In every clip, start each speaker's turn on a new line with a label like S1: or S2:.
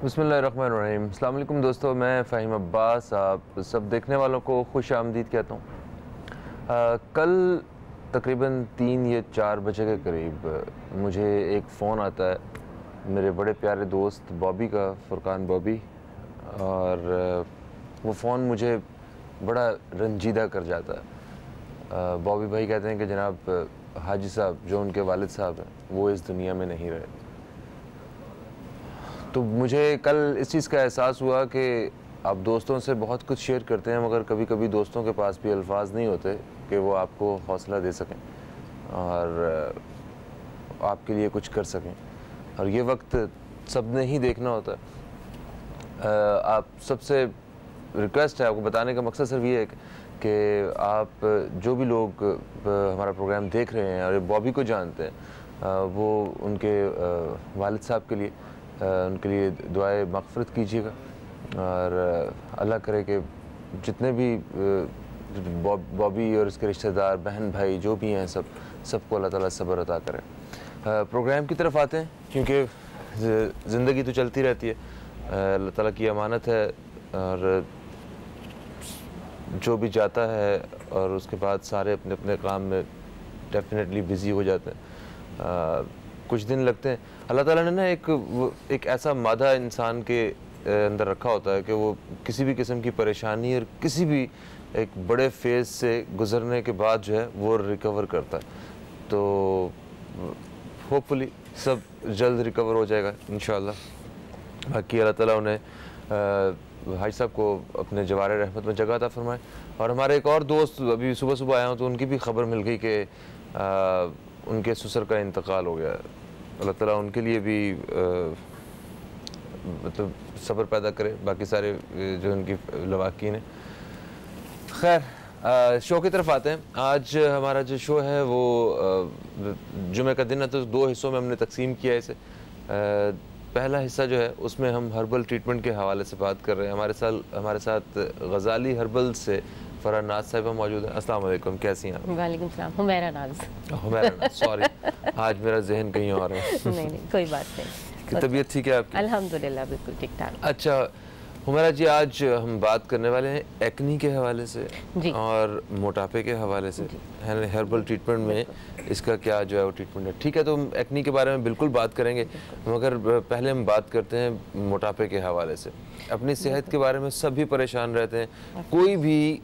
S1: बिस्मिल्लाहिर्रहमानिर्रहीम। अस्सलाम वालेकुम दोस्तों, मैं फ़हीम अब्बास आप सब देखने वालों को खुश आमदीद कहता हूँ। कल तकरीबन 3 या 4 बजे के करीब मुझे एक फ़ोन आता है मेरे बड़े प्यारे दोस्त बॉबी का, फ़ुरकान बॉबी। और वो फ़ोन मुझे बड़ा रंजीदा कर जाता है। बॉबी भाई कहते हैं कि जनाब हाजी साहब, जो उनके वालिद साहब हैं, वो इस दुनिया में नहीं रहे। तो मुझे कल इस चीज़ का एहसास हुआ कि आप दोस्तों से बहुत कुछ शेयर करते हैं, मगर कभी कभी दोस्तों के पास भी अल्फाज नहीं होते कि वो आपको हौसला दे सकें और आपके लिए कुछ कर सकें। और ये वक्त सब ने ही देखना होता है। आप सबसे रिक्वेस्ट है, आपको बताने का मकसद सिर्फ ये है कि आप जो भी लोग हमारा प्रोग्राम देख रहे हैं और बॉबी को जानते हैं, वो उनके वालिद साहब के लिए उनके लिए दुआए मग़फ़िरत कीजिएगा। और अल्लाह करे कि जितने भी बॉबी और इसके रिश्तेदार, बहन भाई जो भी हैं, सबको अल्लाह ताला सब्र अता करे। प्रोग्राम की तरफ आते हैं, क्योंकि ज़िंदगी तो चलती रहती है, अल्लाह ताला की अमानत है। और जो भी जाता है और उसके बाद सारे अपने अपने काम में डेफिनेटली बिज़ी हो जाते हैं। कुछ दिन लगते हैं। अल्लाह ताला ने ना एक ऐसा मादा इंसान के अंदर रखा होता है कि वो किसी भी किस्म की परेशानी और किसी भी एक बड़े फेज़ से गुज़रने के बाद जो है वो रिकवर करता है। तो होपफुली सब जल्द रिकवर हो जाएगा इंशाअल्लाह। बाकी अल्लाह ताला उन्हें हाजी साहब को अपने जवार रहमत में जगह अता फरमाए। और हमारे एक और दोस्त, अभी सुबह सुबह आया हूँ तो उनकी भी खबर मिल गई कि उनके ससुर का इंतकाल हो गया। अल्लाह ताला उनके लिए भी मतलब सब्र पैदा करे, बाकी सारे जो उनकी लवाकीन है। खैर, शो की तरफ आते हैं। आज हमारा जो शो है वो जुमे का दिन है, तो 2 हिस्सों में हमने तकसीम किया है इसे। पहला हिस्सा जो है उसमें हम हर्बल ट्रीटमेंट के हवाले से बात कर रहे हैं। हमारे साथ गज़ाली हर्बल से फरहान नाज साहिबा मौजूद है। अस्सलाम वालेकुम, कैसी हैं आप?
S2: वालेकुम सलाम। हुमैरा नाज,
S1: सॉरी, आज मेरा जहन कहीं और है।
S2: नहीं कोई बात नहीं।
S1: तबीयत ठीक है आपकी?
S2: अल्हम्दुलिल्लाह बिल्कुल ठीक ठाक।
S1: अच्छा हुमैरा जी, आज हम बात करने वाले हैं एक्नी के हवाले से और मोटापे के हवाले से। हर्बल ट्रीटमेंट में इसका क्या जो है वो ट्रीटमेंट है। ठीक है, तो हम एक्नी के बारे में बिल्कुल बात करेंगे, मगर पहले हम बात करते हैं मोटापे के हवाले से। अपनी सेहत के बारे में सभी परेशान रहते हैं। कोई भी,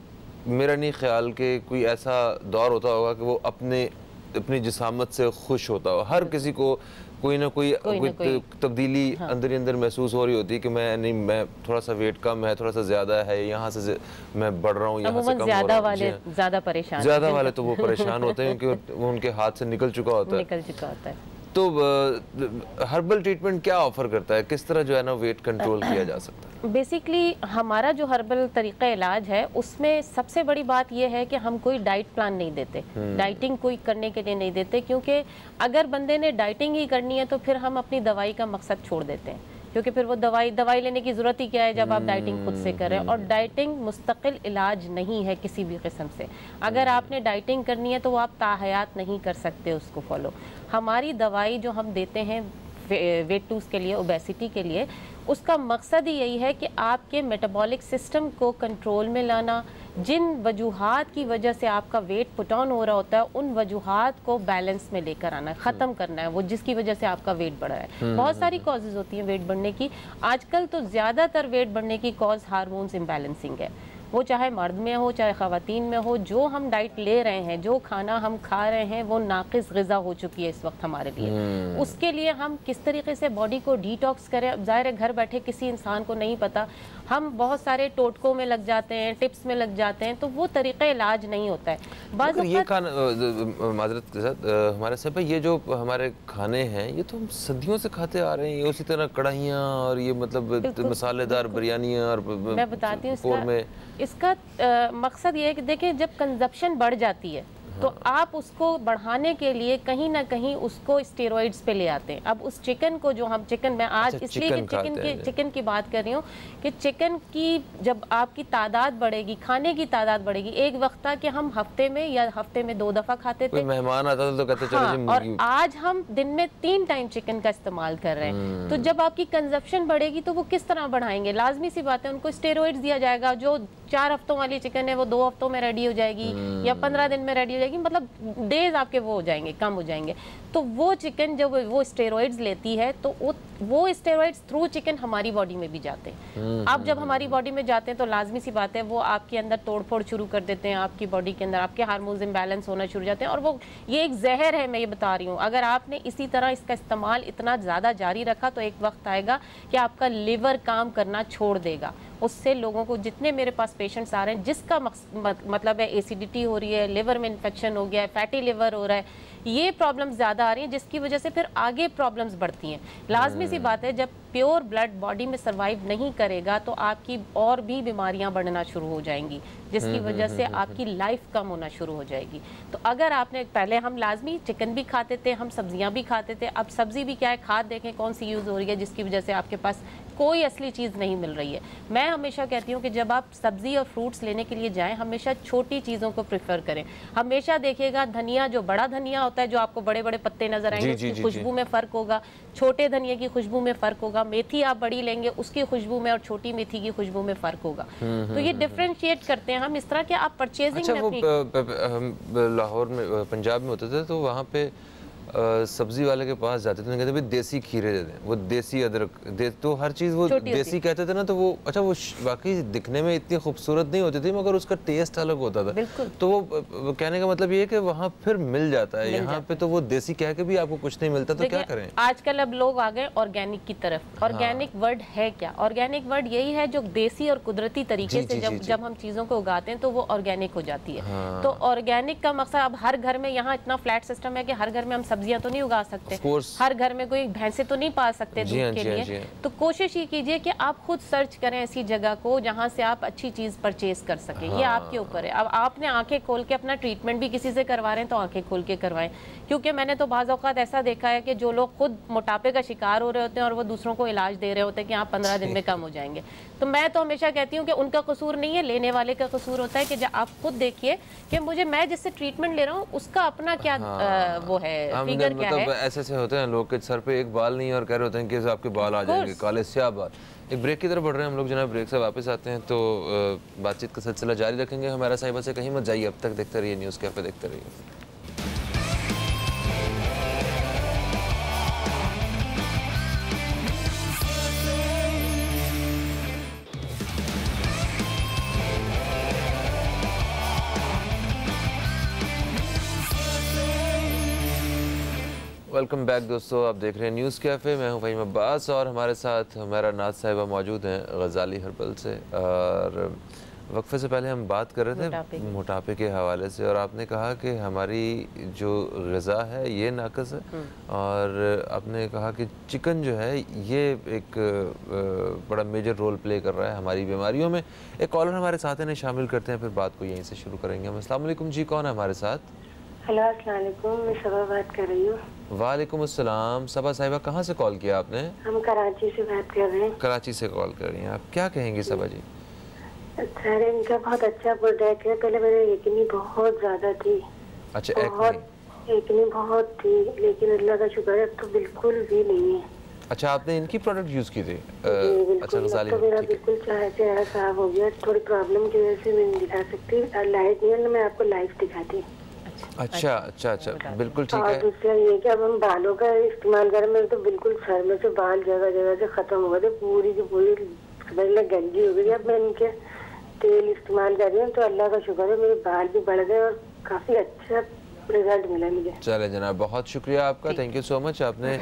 S1: मेरा नहीं ख्याल कि कोई ऐसा दौर होता होगा कि वो अपनी जिसामत से खुश होता हो। हर किसी को कोई ना कोई तब्दीली अंदर ही अंदर महसूस हो रही होती है कि मैं थोड़ा सा वेट कम है, थोड़ा सा ज़्यादा है, यहाँ से मैं बढ़ रहा हूँ, यहाँ से कम हो रहा हूँ। ज़्यादा वाले तो वो परेशान होते हैं क्योंकि वो उनके हाथ से निकल चुका होता है। तो हर्बल ट्रीटमेंट क्या ऑफर करता है, किस तरह जो है ना वेट कंट्रोल किया जा सकता है?
S2: बेसिकली हमारा जो हर्बल तरीका इलाज है उसमें सबसे बड़ी बात यह है कि हम कोई डाइट प्लान नहीं देते, डाइटिंग कोई करने के लिए नहीं देते, क्योंकि अगर बंदे ने डाइटिंग ही करनी है तो फिर हम अपनी दवाई का मकसद छोड़ देते हैं, क्योंकि फिर वो दवाई लेने की ज़रूरत ही क्या है जब आप डाइटिंग खुद से करें। और डाइटिंग मुस्तकिल इलाज नहीं है किसी भी किस्म से। अगर आपने डाइटिंग करनी है तो वो आप ताहयात नहीं कर सकते उसको फॉलो। हमारी दवाई जो हम देते हैं वेट लूज़ के लिए, ओबेसिटी के लिए, उसका मकसद ही यही है कि आपके मेटाबॉलिक सिस्टम को कंट्रोल में लाना। जिन वजूहात की वजह से आपका वेट पुट ऑन हो रहा होता है उन वजूहात को बैलेंस में लेकर आना है, ख़त्म करना है वो जिसकी वजह से आपका वेट बढ़ा है। बहुत सारी कॉजेज़ होती हैं वेट बढ़ने की। आजकल तो ज़्यादातर वेट बढ़ने की कॉज हार्मोन्स इम्बैलेंसिंग है, वो चाहे मर्द में हो चाहे ख़वातीन में हो। जो हम डाइट ले रहे हैं, जो खाना हम खा रहे हैं, वो नाक़िस ग़िज़ा हो चुकी है इस वक्त हमारे लिए। उसके लिए हम किस तरीके से बॉडी को डिटॉक्स करें, अब ज़ाहिर है घर बैठे किसी इंसान को नहीं पता। हम बहुत सारे टोटकों में लग जाते हैं, टिप्स में लग जाते हैं, तो वो तरीक़ा इलाज नहीं होता है।
S1: बाज़ ये खाना, माज़रत के साथ हमारे साहब, ये जो हमारे खाने हैं ये तो हम सदियों से खाते आ रहे हैं। उसी तरह कढ़ाइयाँ और ये मतलब मसालेदार बिरयानियाँ, और
S2: मैं बताती हूँ इसका मकसद ये है कि देखिए जब कंजप्शन बढ़ जाती है तो आप उसको बढ़ाने के लिए कहीं ना कहीं उसको स्टेरॉइड्स पे ले आते हैं। अब उस चिकन को जो हम चिकन में आज इसलिए कि चिकन की बात कर रही हूँ कि चिकन की जब आपकी तादाद बढ़ेगी, खाने की तादाद बढ़ेगी, एक वक्त था कि हम हफ्ते में या हफ्ते में 2 दफा खाते थे,
S1: मेहमान आता था तो कहते चलो जी
S2: और आज हम दिन में 3 टाइम चिकन का इस्तेमाल कर रहे हैं। तो जब आपकी कंजप्शन बढ़ेगी तो वो किस तरह बढ़ाएंगे? लाजमी सी बात है, उनको स्टेरॉइड्स दिया जाएगा। जो 4 हफ्तों वाली चिकन है वो 2 हफ्तों में रेडी हो जाएगी या 15 दिन में रेडी हो जाएगी, मतलब डेज आपके वो हो जाएंगे, कम हो जाएंगे। तो वो चिकन जब वो स्टेरॉइड्स लेती है तो वो स्टेरॉइड्स थ्रू चिकन हमारी बॉडी में भी जाते हैं। अब जब हमारी बॉडी में जाते हैं तो लाजमी सी बात है वो आपके अंदर तोड़फोड़ शुरू कर देते हैं, आपकी बॉडी के अंदर आपके हार्मोन्स इम्बैलेंस होना शुरू हो जाते हैं। और वो ये एक जहर है, मैं ये बता रही हूँ। अगर आपने इसी तरह इसका इस्तेमाल इतना ज़्यादा जारी रखा तो एक वक्त आएगा कि आपका लिवर काम करना छोड़ देगा। उससे लोगों को, जितने मेरे पास पेशेंट्स आ रहे हैं जिसका मतलब है एसिडिटी हो रही है, लिवर में इन्फेक्शन हो गया है, फैटी लिवर हो रहा है, ये प्रॉब्लम्स ज़्यादा आ रही हैं, जिसकी वजह से फिर आगे प्रॉब्लम्स बढ़ती हैं। लाजमी सी बात है, जब प्योर ब्लड बॉडी में सर्वाइव नहीं करेगा तो आपकी और भी बीमारियां बढ़ना शुरू हो जाएंगी, जिसकी वजह से आपकी लाइफ कम होना शुरू हो जाएगी। तो अगर आपने, पहले हम लाजमी चिकन भी खाते थे, हम सब्जियां भी खाते थे, अब सब्जी भी क्या है, खाद देखें कौन सी यूज़ हो रही है, जिसकी वजह से आपके पास कोई असली चीज़ नहीं मिल रही है। मैं हमेशा कहती हूँ कि जब आप सब्जी और फ्रूट्स लेने के लिए जाएं, हमेशा छोटी चीज़ों को प्रेफर करें। हमेशा देखिएगा, धनिया, जो बड़ा धनिया होता है, जो आपको बड़े बड़े पत्ते नजर आएंगे, उसकी खुशबू में फ़र्क होगा, छोटे धनिया की खुशबू में फ़र्क होगा। मेथी आप बड़ी लेंगे, उसकी खुशबू में और छोटी मेथी की खुशबू में फ़र्क होगा। तो ये डिफ्रेंशिएट करते हैं हम इस तरह के। आप परचेजिंग में
S1: अपनी लाहौर में, पंजाब में होते थे तो वहाँ पे सब्जी वाले के पास जाते थे, कहते भाई देसी खीरे दे दें, वो देसी अदरक तो हर चीज़ वो देसी कहते थे ना। तो वो अच्छा, वो वाकई दिखने में इतनी खूबसूरत नहीं होती थी मगर उसका टेस्ट अलग होता था। तो वो कहने का मतलब ये है कि वहाँ फिर मिल जाता है, यहाँ पे तो वो देसी कह के भी आपको कुछ नहीं मिलता। तो क्या करें?
S2: आजकल अब लोग आ गए ऑर्गेनिक की तरफ। ऑर्गेनिक वर्ड है क्या? ऑर्गेनिक वर्ड यही है जो देसी और कुदरती तरीके से जब हम चीज़ों को उगाते हैं तो वो ऑर्गेनिक हो जाती है। तो ऑर्गेनिक का मकसद, अब हर घर में, यहाँ इतना फ्लैट सिस्टम है कि हर घर में हम सब्जियां तो नहीं उगा सकते, हर घर में कोई भैंसे तो नहीं पाल सकते दूध के लिए। तो कोशिश ये कीजिए कि आप खुद सर्च करें ऐसी जगह को जहां से आप अच्छी चीज परचेज कर सकें। ये आपके ऊपर है। अब आपने आंखें खोल के अपना ट्रीटमेंट भी किसी से करवा रहे हैं तो आंखें खोल के करवाएं, क्योंकि मैंने तो बाज़ औक़ात ऐसा देखा है कि जो लोग खुद मोटापे का शिकार हो रहे होते हैं और वो दूसरों को इलाज दे रहे होते हैं कि आप 15 दिन में कम हो जाएंगे। तो मैं तो हमेशा कहती हूँ कि उनका कसूर नहीं है, लेने वाले का कसूर होता है कि जब आप खुद देखिए कि मैं जिससे ट्रीटमेंट ले रहा हूँ उसका अपना क्या वो है, फिगर क्या है।
S1: ऐसे होते हैं लोग के सर पे एक बाल नहीं और कह रहे होते हैं कि आपके बाल आ जाएंगे काले स्याह बाल। एक ब्रेक की तरफ बढ़ रहे हैं हम लोग जनाब, ब्रेक से वापस आते हैं तो बातचीत का सिलसिला जारी रखेंगे। हमारा साहिबा से कहीं मत जाइए, अब तक देखते रहिए न्यूज़ कैफे, देखते रहिए। वेलकम बैक दोस्तों, आप देख रहे हैं न्यूज़ कैफ़े। मैं हूं फ़हीम अब्बास और हमारे साथ हमारा नाज साहिबा मौजूद हैं गज़ाली हर्बल से। और वक्फे से पहले हम बात कर रहे थे मोटापे के हवाले से, और आपने कहा कि हमारी जो ग़िज़ा है ये नाक़िस है, और आपने कहा कि चिकन जो है ये एक बड़ा मेजर रोल प्ले कर रहा है हमारी बीमारियों में। एक कॉलर हमारे साथ हैं, शामिल करते हैं, फिर बात को यहीं से शुरू करेंगे हम। अस्सलाम वालेकुम जी, कौन है हमारे साथ?
S3: हेलो, अस्सलाम वालेकुम, मैं सबा बात कर रही हूँ।
S1: वालेकुम अस्सलाम। सबा साहिबा, कहाँ से कॉल किया आपने?
S3: हम कराची से बात कर रहे हैं।
S1: कराची से कॉल कर रही हैं आप, क्या कहेंगी सबा जी?
S3: सर, इनका बहुत अच्छा प्रोडक्ट है। पहले मेरे एकनी बहुत ज्यादा थी।
S1: अच्छा,
S3: एकनी बहुत थी, लेकिन अल्लाह का शुक्र है अब तो बिल्कुल भी नहीं है।
S1: अच्छा, आपने इनकी प्रोडक्ट यूज की थी?
S3: अच्छा, तो मेरा बिल्कुल चेहरा साफ हो गया। थोड़ी प्रॉब्लम की वजह से मैं नहीं दिखा सकती, लाइट नहीं है, मैं आपको लाइव दिखाती।
S1: अच्छा अच्छा अच्छा, बिल्कुल ठीक है।
S3: और दूसरा ये कि अब हम बालों का इस्तेमाल करें, मेरे तो बिल्कुल सर में से बाल जगह जगह से खत्म हो गए थे, पूरी की पूरी गंजी हो गई। अब मैं इनके तेल इस्तेमाल कर रही हूँ तो अल्लाह का शुक्र है मेरे बाल भी बढ़ गए और काफी अच्छा रिजल्ट मिला मुझे।
S1: चले जनाब, बहुत शुक्रिया आपका, थैंक यू सो मच। आपने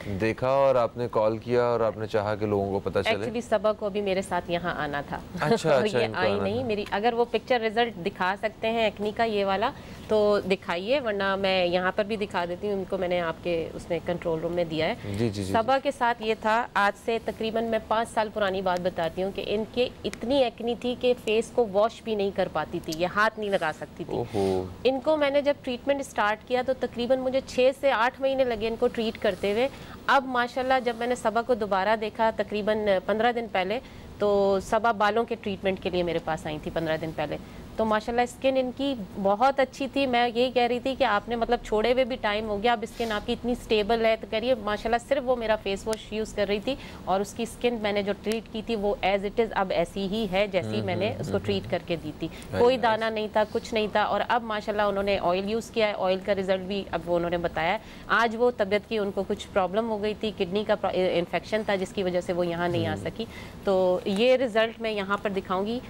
S1: देखा और आपने कॉल किया और आपने चाहा कि लोगों को पता चले।
S2: एक्चुअली सबा को भी मेरे साथ यहाँ आना था।
S1: अच्छा,
S2: और
S1: अच्छा,
S2: ये
S1: इनको
S2: आई
S1: आना
S2: नहीं
S1: था।
S2: मेरी, अगर वो पिक्चर रिजल्ट दिखा सकते हैं एक्नी का ये वाला तो दिखाइए, वरना मैं यहाँ पर भी दिखा देती हूँ। उनको मैंने आपके उसमें कंट्रोल रूम में दिया है।
S1: जी, जी, जी,
S2: सबा के साथ ये था, आज से तकरीबन मैं 5 साल पुरानी बात बताती हूँ कि इनके इतनी एक्नी थी कि फेस को वॉश भी नहीं कर पाती थी, ये हाथ नहीं लगा सकती थी।
S1: ओहो।
S2: इनको मैंने जब ट्रीटमेंट स्टार्ट किया तो तकरीबन मुझे 6 से 8 महीने लगे इनको ट्रीट करते हुए। अब माशाल्लाह जब मैंने सबा को दोबारा देखा तकरीबन 15 दिन पहले, तो सबा बालों के ट्रीटमेंट के लिए मेरे पास आई थी 15 दिन पहले। तो माशाल्लाह स्किन इनकी बहुत अच्छी थी। मैं यही कह रही थी कि आपने मतलब छोड़े हुए भी टाइम हो गया, अब स्किन आपकी इतनी स्टेबल है। तो कह रही है माशाल्लाह सिर्फ वो मेरा फेस वॉश यूज़ कर रही थी और उसकी स्किन मैंने जो ट्रीट की थी वो एज इट इज़ अब ऐसी ही है जैसी मैंने उसको ट्रीट करके दी थी। कोई दाना नहीं था, कुछ नहीं था। और अब माशाल्लाह उन्होंने ऑयल यूज़ किया है, ऑयल का रिजल्ट भी अब वो उन्होंने बताया। आज वो तबीयत की उनको कुछ प्रॉब्लम हो गई थी, किडनी का इन्फेक्शन था जिसकी वजह से वो यहाँ नहीं आ सकी। तो ये रिजल्ट मैं यहाँ पर दिखाऊंगी,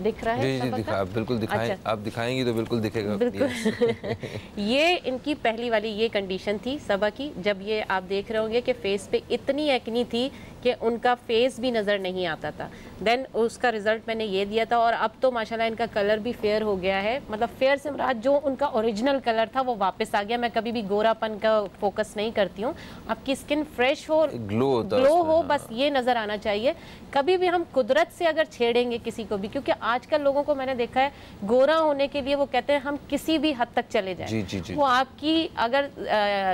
S2: दिख रहा है?
S1: जी, जी, दिखा, बिल्कुल दिखाएं।
S2: अच्छा।
S1: आप दिखाएंगी तो बिल्कुल दिखेगा।
S2: बिल्कुल। ये इनकी पहली वाली ये कंडीशन थी सबा की, जब ये आप देख रहे होंगे कि फेस पे इतनी एक्नी थी कि उनका फेस भी नज़र नहीं आता था। देन उसका रिजल्ट मैंने ये दिया था और अब तो माशाल्लाह इनका कलर भी फेयर हो गया है। मतलब फेयर से मुराद जो उनका ओरिजिनल कलर था वो वापस आ गया। मैं कभी भी गोरापन का फोकस नहीं करती हूँ। आपकी स्किन फ्रेश हो,
S1: ग्लो
S2: हो, बस ये नज़र आना चाहिए। कभी भी हम कुदरत से अगर छेड़ेंगे किसी को भी, क्योंकि आजकल लोगों को मैंने देखा है गोरा होने के लिए वो कहते हैं हम किसी भी हद तक चले जाएं।
S1: जी, जी, जी।
S2: वो आपकी अगर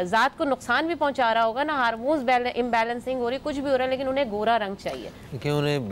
S2: ज़ात को नुकसान भी पहुंचा रहा होगा ना, हार्मोन्स इम्बैलेंसिंग हो रही, कुछ भी हो रहा है, लेकिन उन्हें गोरा रंग चाहिए।
S1: क्योंकि उन्हें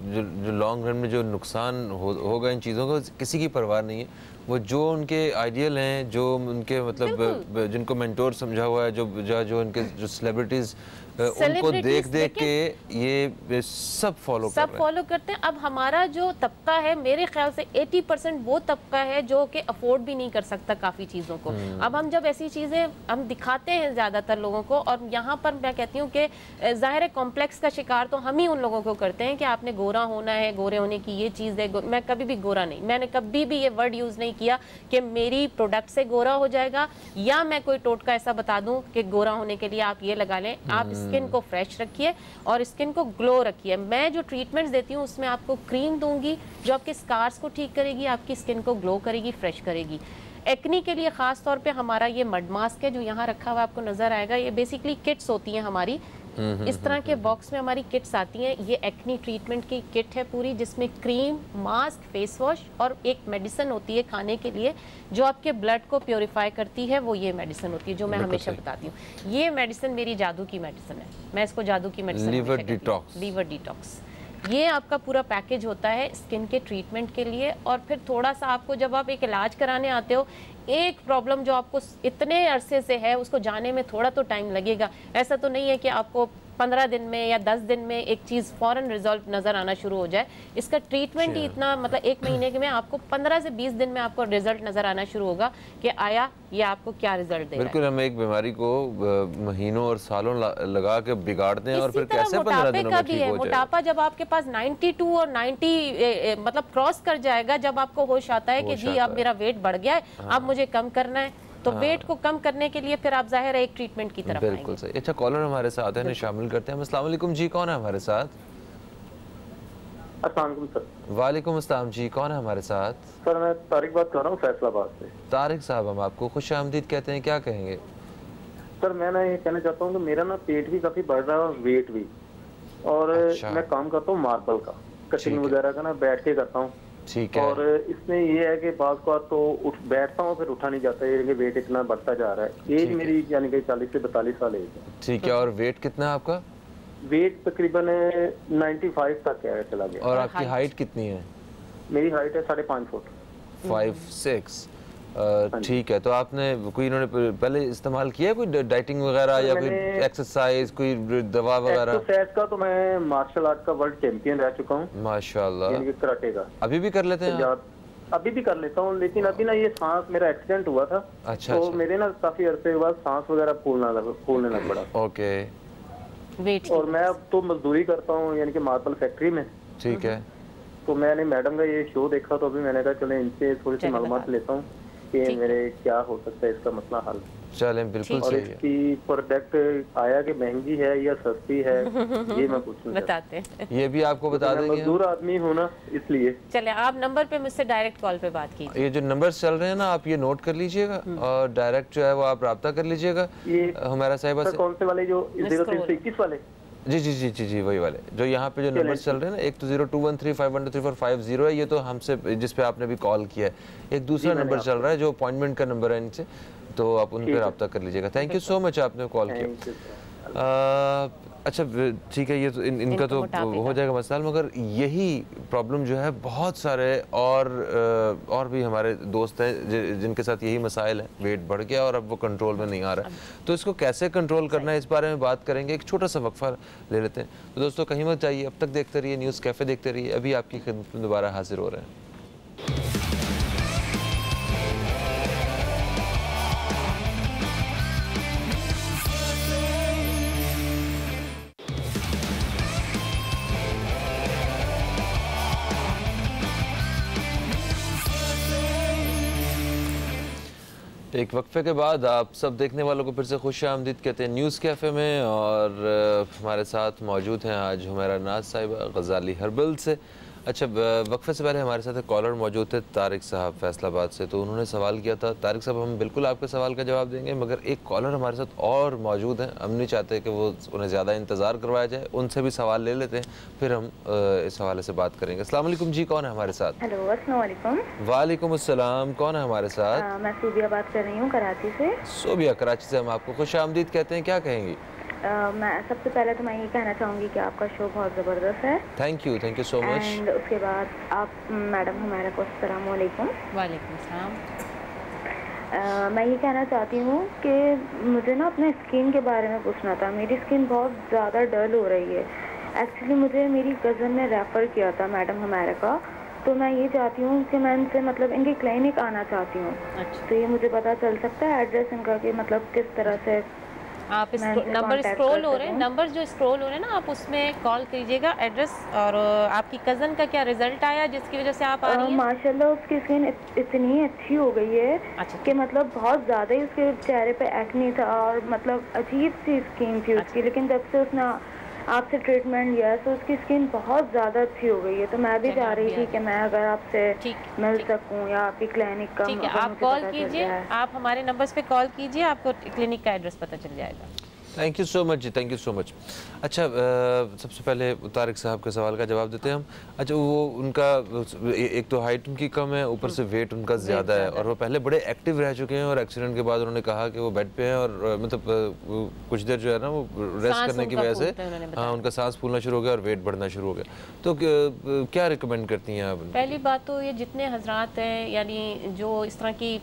S1: जो लॉन्ग रन में जो नुकसान होगा इन चीज़ों का किसी की परवाह नहीं है। वो जो उनके आइडियल हैं, जो उनके मतलब जिनको मेंटोर समझा हुआ है, जो उनके जो सेलिब्रिटीज़ उनको देख के ये सब फॉलो
S2: करते हैं। अब हमारा जो तबका है मेरे ख्याल से 80% वो तबका है जो कि अफोर्ड भी नहीं कर सकता काफ़ी चीज़ों को। अब हम जब ऐसी चीज़ें हम दिखाते हैं ज़्यादातर लोगों को, और यहाँ पर मैं कहती हूँ कि ज़ाहिर है कॉम्प्लेक्स का शिकार तो हम ही उन लोगों को करते हैं कि आपने गोरा होना है, गोरे होने की ये चीज़ है। मैं कभी भी गोरा नहीं, मैंने कभी भी ये वर्ड यूज़ नहीं किया कि मेरी प्रोडक्ट से गोरा हो जाएगा, या मैं कोई टोटका ऐसा बता दूँ कि गोरा होने के लिए आप ये लगा लें। आप स्किन को फ्रेश रखिए और स्किन को ग्लो रखिए। मैं जो ट्रीटमेंट्स देती हूँ उसमें आपको क्रीम दूंगी जो आपके स्कार्स को ठीक करेगी, आपकी स्किन को ग्लो करेगी, फ्रेश करेगी। एक्नी के लिए ख़ास तौर पे हमारा ये मड मास्क है जो यहाँ रखा हुआ आपको नज़र आएगा। ये बेसिकली किट्स होती हैं हमारी, इस तरह के बॉक्स में हमारी किट्स आती हैं। ये एक्नी ट्रीटमेंट की किट है पूरी, जिसमें क्रीम, मास्क, फेस वॉश और एक मेडिसिन होती है खाने के लिए जो आपके ब्लड को प्योरीफाई करती है। वो ये मेडिसिन होती है जो मैं हमेशा बताती हूँ। ये मेडिसिन मेरी जादू की मेडिसिन है, मैं इसको जादू की मेडिसिन, लीवर डिटॉक्स। ये आपका पूरा पैकेज होता है स्किन के ट्रीटमेंट के लिए। और फिर थोड़ा सा आपको जब आप एक इलाज कराने आते हो, एक प्रॉब्लम जो आपको इतने अरसे से है उसको जाने में थोड़ा तो टाइम लगेगा। ऐसा तो नहीं है कि आपको 15 दिन में या 10 दिन में एक चीज़ फ़ौरन रिजल्ट नज़र आना शुरू हो जाए। इसका ट्रीटमेंट ही इतना, मतलब 1 महीने में आपको 15 से 20 दिन में आपको रिजल्ट नज़र आना शुरू होगा कि आया ये आपको क्या रिजल्ट दे रहा है।
S1: बिल्कुल, हम एक बीमारी को महीनों और सालों लगा के बिगाड़ते हैं और फिर कैसे 15 दिनों में ठीक हो जाए।
S2: मोटापा जब आपके पास 92 और 90 मतलब क्रॉस कर जाएगा, जब आपको होश आता है कि जी अब मेरा वेट बढ़ गया है, अब मुझे कम करना है, तो वेट को कम करने के लिए फिर आप जाहिर है एक ट्रीटमेंट की तरफ आएंगे।
S1: बिल्कुल सही। अच्छा, कॉलर हमारे साथ है, शामिल करते हैं। अस्सलाम वालेकुम जी, कौन है हमारे साथ?
S4: अस्सलाम वालेकुम सर।
S1: वालेकुम अस्सलाम जी, कौन है हमारे साथ?
S4: सर मैं तारिक बात कर रहा हूँ फैसलाबाद से।
S1: तारिक साहब, हम आपको खुशामदीद कहते हैं, क्या कहेंगे?
S4: सर मैं ना ये कहना चाहता हूँ कि मेरा ना पेट भी काफी बढ़ रहा है और वेट भी, और मैं काम करता हूँ मार्बल का, कटिंग वगैरह का ना बैठ के करता हूँ।
S1: ठीक है।
S4: और इसमें ये है कि बात को तो बैठता हूँ फिर उठा नहीं जाता है, वेट इतना बढ़ता जा रहा है। एज मेरी यानी कि 40 से 42 साल एज है।
S1: ठीक है। और वेट कितना है आपका?
S4: वेट तकरीबन 95 तक है, चला गया।
S1: और आपकी हाइट कितनी है?
S4: मेरी हाइट है 5.5 फुट।
S1: 5'6". ठीक है। तो आपने कोई इन्होंने पहले इस्तेमाल किया कोई डाइटिंग वगैरह या कोई एक्सरसाइज, कोई दवा वगैरह?
S4: एक्सरसाइज का तो मैं मार्शल आर्ट का वर्ल्ड चैंपियन रह चुका हूँ
S1: माशाल्लाह।
S4: यानी कि कराटे का।
S1: अभी भी कर लेते हैं?
S4: अभी भी कर लेता हूँ, लेकिन अभी ना ये सांस, मेरा एक्सीडेंट हुआ था।
S1: अच्छा,
S4: तो मेरे ना काफी अरसे बाद सांस वगैरह फूलने लग पड़ा।
S1: ओके।
S2: वेट
S4: और मैं अब तो मजदूरी करता हूँ यानी कि मार्बल फैक्ट्री में।
S1: ठीक है।
S4: तो मैंने मैडम का ये शो देखा, तो अभी मैंने कहा चले इनसे थोड़ी सी मालूमात लेता हूँ कि मेरे क्या हो सकता है इसका मसला हल।
S1: चलें, बिल्कुल
S4: और
S1: सही है।
S4: इसकी प्रोडक्ट आया कि महंगी है या सस्ती है, ये मैं पूछना
S2: बताते हैं।
S1: ये भी आपको बता
S4: मैं
S1: देंगे।
S4: मजदूर आदमी हूँ ना, इसलिए।
S2: चले आप नंबर पे मुझसे डायरेक्ट कॉल पे बात कीजिए।
S1: ये जो नंबर्स चल रहे हैं ना, आप ये नोट कर लीजिएगा और डायरेक्ट जो है वो आप राब्ता कर लीजिएगा
S4: ये
S1: हमारा साहिबा से।
S4: कौन से वाले, जो 0321 वाले?
S1: जी जी जी जी जी वही वाले जो यहाँ पे जो नंबर्स चल रहे हैं ना, एक तो 0213512345 है, ये तो हमसे जिस पे आपने भी कॉल किया है। एक दूसरा नंबर चल रहा है जो अपॉइंटमेंट का नंबर है इनसे, तो आप उन पर रब्ता कर लीजिएगा। थैंक यू सो मच, आपने कॉल किया। अच्छा ठीक है, ये तो इनका तो हो जाएगा मसला, मगर यही प्रॉब्लम जो है बहुत सारे और भी हमारे दोस्त हैं जिनके साथ यही मसाइल है। वेट बढ़ गया और अब वो कंट्रोल में नहीं आ रहा, तो इसको कैसे कंट्रोल करना है इस बारे में बात करेंगे। एक छोटा सा वक्फा ले लेते हैं। तो दोस्तों कहीं मत जाइए, अब तक देखते रहिए न्यूज़ कैफ़े, देखते रहिए, अभी आपकी खिदमत में दोबारा हाजिर हो रहे हैं। एक वक्फे के बाद आप सब देखने वालों को फिर से खुश आमदीद कहते हैं न्यूज़ कैफ़े में। और हमारे साथ मौजूद हैं आज हुमैरा नाज साहिबा गज़ाली हर्बल से। अच्छा, वक्फे से पहले हमारे साथ एक कॉलर मौजूद थे, तारिक साहब फैसलाबाद से, तो उन्होंने सवाल किया था। तारिक साहब, हम बिल्कुल आपके सवाल का जवाब देंगे, मगर एक कॉलर हमारे साथ और मौजूद हैं, हम नहीं चाहते कि वो उन्हें ज़्यादा इंतज़ार करवाया जाए, उनसे भी सवाल ले लेते हैं, फिर हम इस हवाले से बात करेंगे। अस्सलाम वालेकुम जी, कौन है हमारे साथ?
S5: हेलो, अस्सलाम वालेकुम।
S1: वालेकुम अस्सलाम, कौन है हमारे साथ?
S5: मैं सूबिया बात कर रही हूँ कराची से।
S1: सूबिया, कराची से हम आपको खुश आमदीद कहते हैं, क्या कहेंगी?
S5: मैं सबसे पहले तो मैं ये कहना चाहूँगी कि आपका शो बहुत ज़बरदस्त है।
S1: Thank you so much.
S5: And उसके बाद आप मैडम हमारा को अस्सलाम वालेकुम।
S2: वालेकुम सलाम।
S5: मैं ये कहना चाहती हूँ कि मुझे ना अपने स्किन के बारे में पूछना था। मेरी स्किन बहुत ज़्यादा डल हो रही है। एक्चुअली मुझे मेरी कज़न ने रेफ़र किया था मैडम हमारा का, तो मैं ये चाहती हूँ कि मैं इनसे मतलब इनके क्लिनिक आना चाहती हूँ।
S2: अच्छा।
S5: तो ये मुझे पता चल सकता है एड्रेस इनका कि मतलब किस तरह से
S2: आप इस नंबर स्क्रॉल हो रहे हैं, नंबर जो स्क्रॉल हो रहे हैं ना, आप उसमें कॉल कीजिएगा एड्रेस। और आपकी कज़न का क्या रिजल्ट आया जिसकी वजह से आप आ रही हैं?
S5: माशाल्लाह उसकी स्किन इतनी अच्छी हो गई है कि मतलब बहुत ज़्यादा ही उसके चेहरे पे एक्ने था और मतलब अजीब सी स्किन थी उसकी। लेकिन जब से उसने आपसे ट्रीटमेंट लिया तो उसकी स्किन बहुत ज़्यादा अच्छी हो गई है। तो मैं भी चाह रही थी कि मैं अगर आपसे मिल सकूं या आपकी क्लिनिक का,
S2: ठीक है, आप कॉल कीजिए, आप हमारे नंबर्स पे कॉल कीजिए, आपको क्लिनिक का एड्रेस पता चल जाएगा।
S1: थैंक यू सो मच जी, थैंक यू सो मच। अच्छा, सबसे पहले तारिक साहब के सवाल का जवाब देते हैं हम। अच्छा, वो उनका एक तो हाइट उनकी कम है, ऊपर से वेट उनका ज़्यादा है, और वो पहले बड़े एक्टिव रह चुके हैं, और एक्सीडेंट के बाद उन्होंने कहा कि वो बेड पे हैं और मतलब कुछ देर जो है ना वो रेस्ट करने की वजह से हाँ उनका सांस फूलना शुरू हो गया और वेट बढ़ना शुरू हो गया। तो क्या रिकमेंड करती हैं आप?
S2: पहली बात तो ये जितने हजरात हैं यानी जो इस तरह की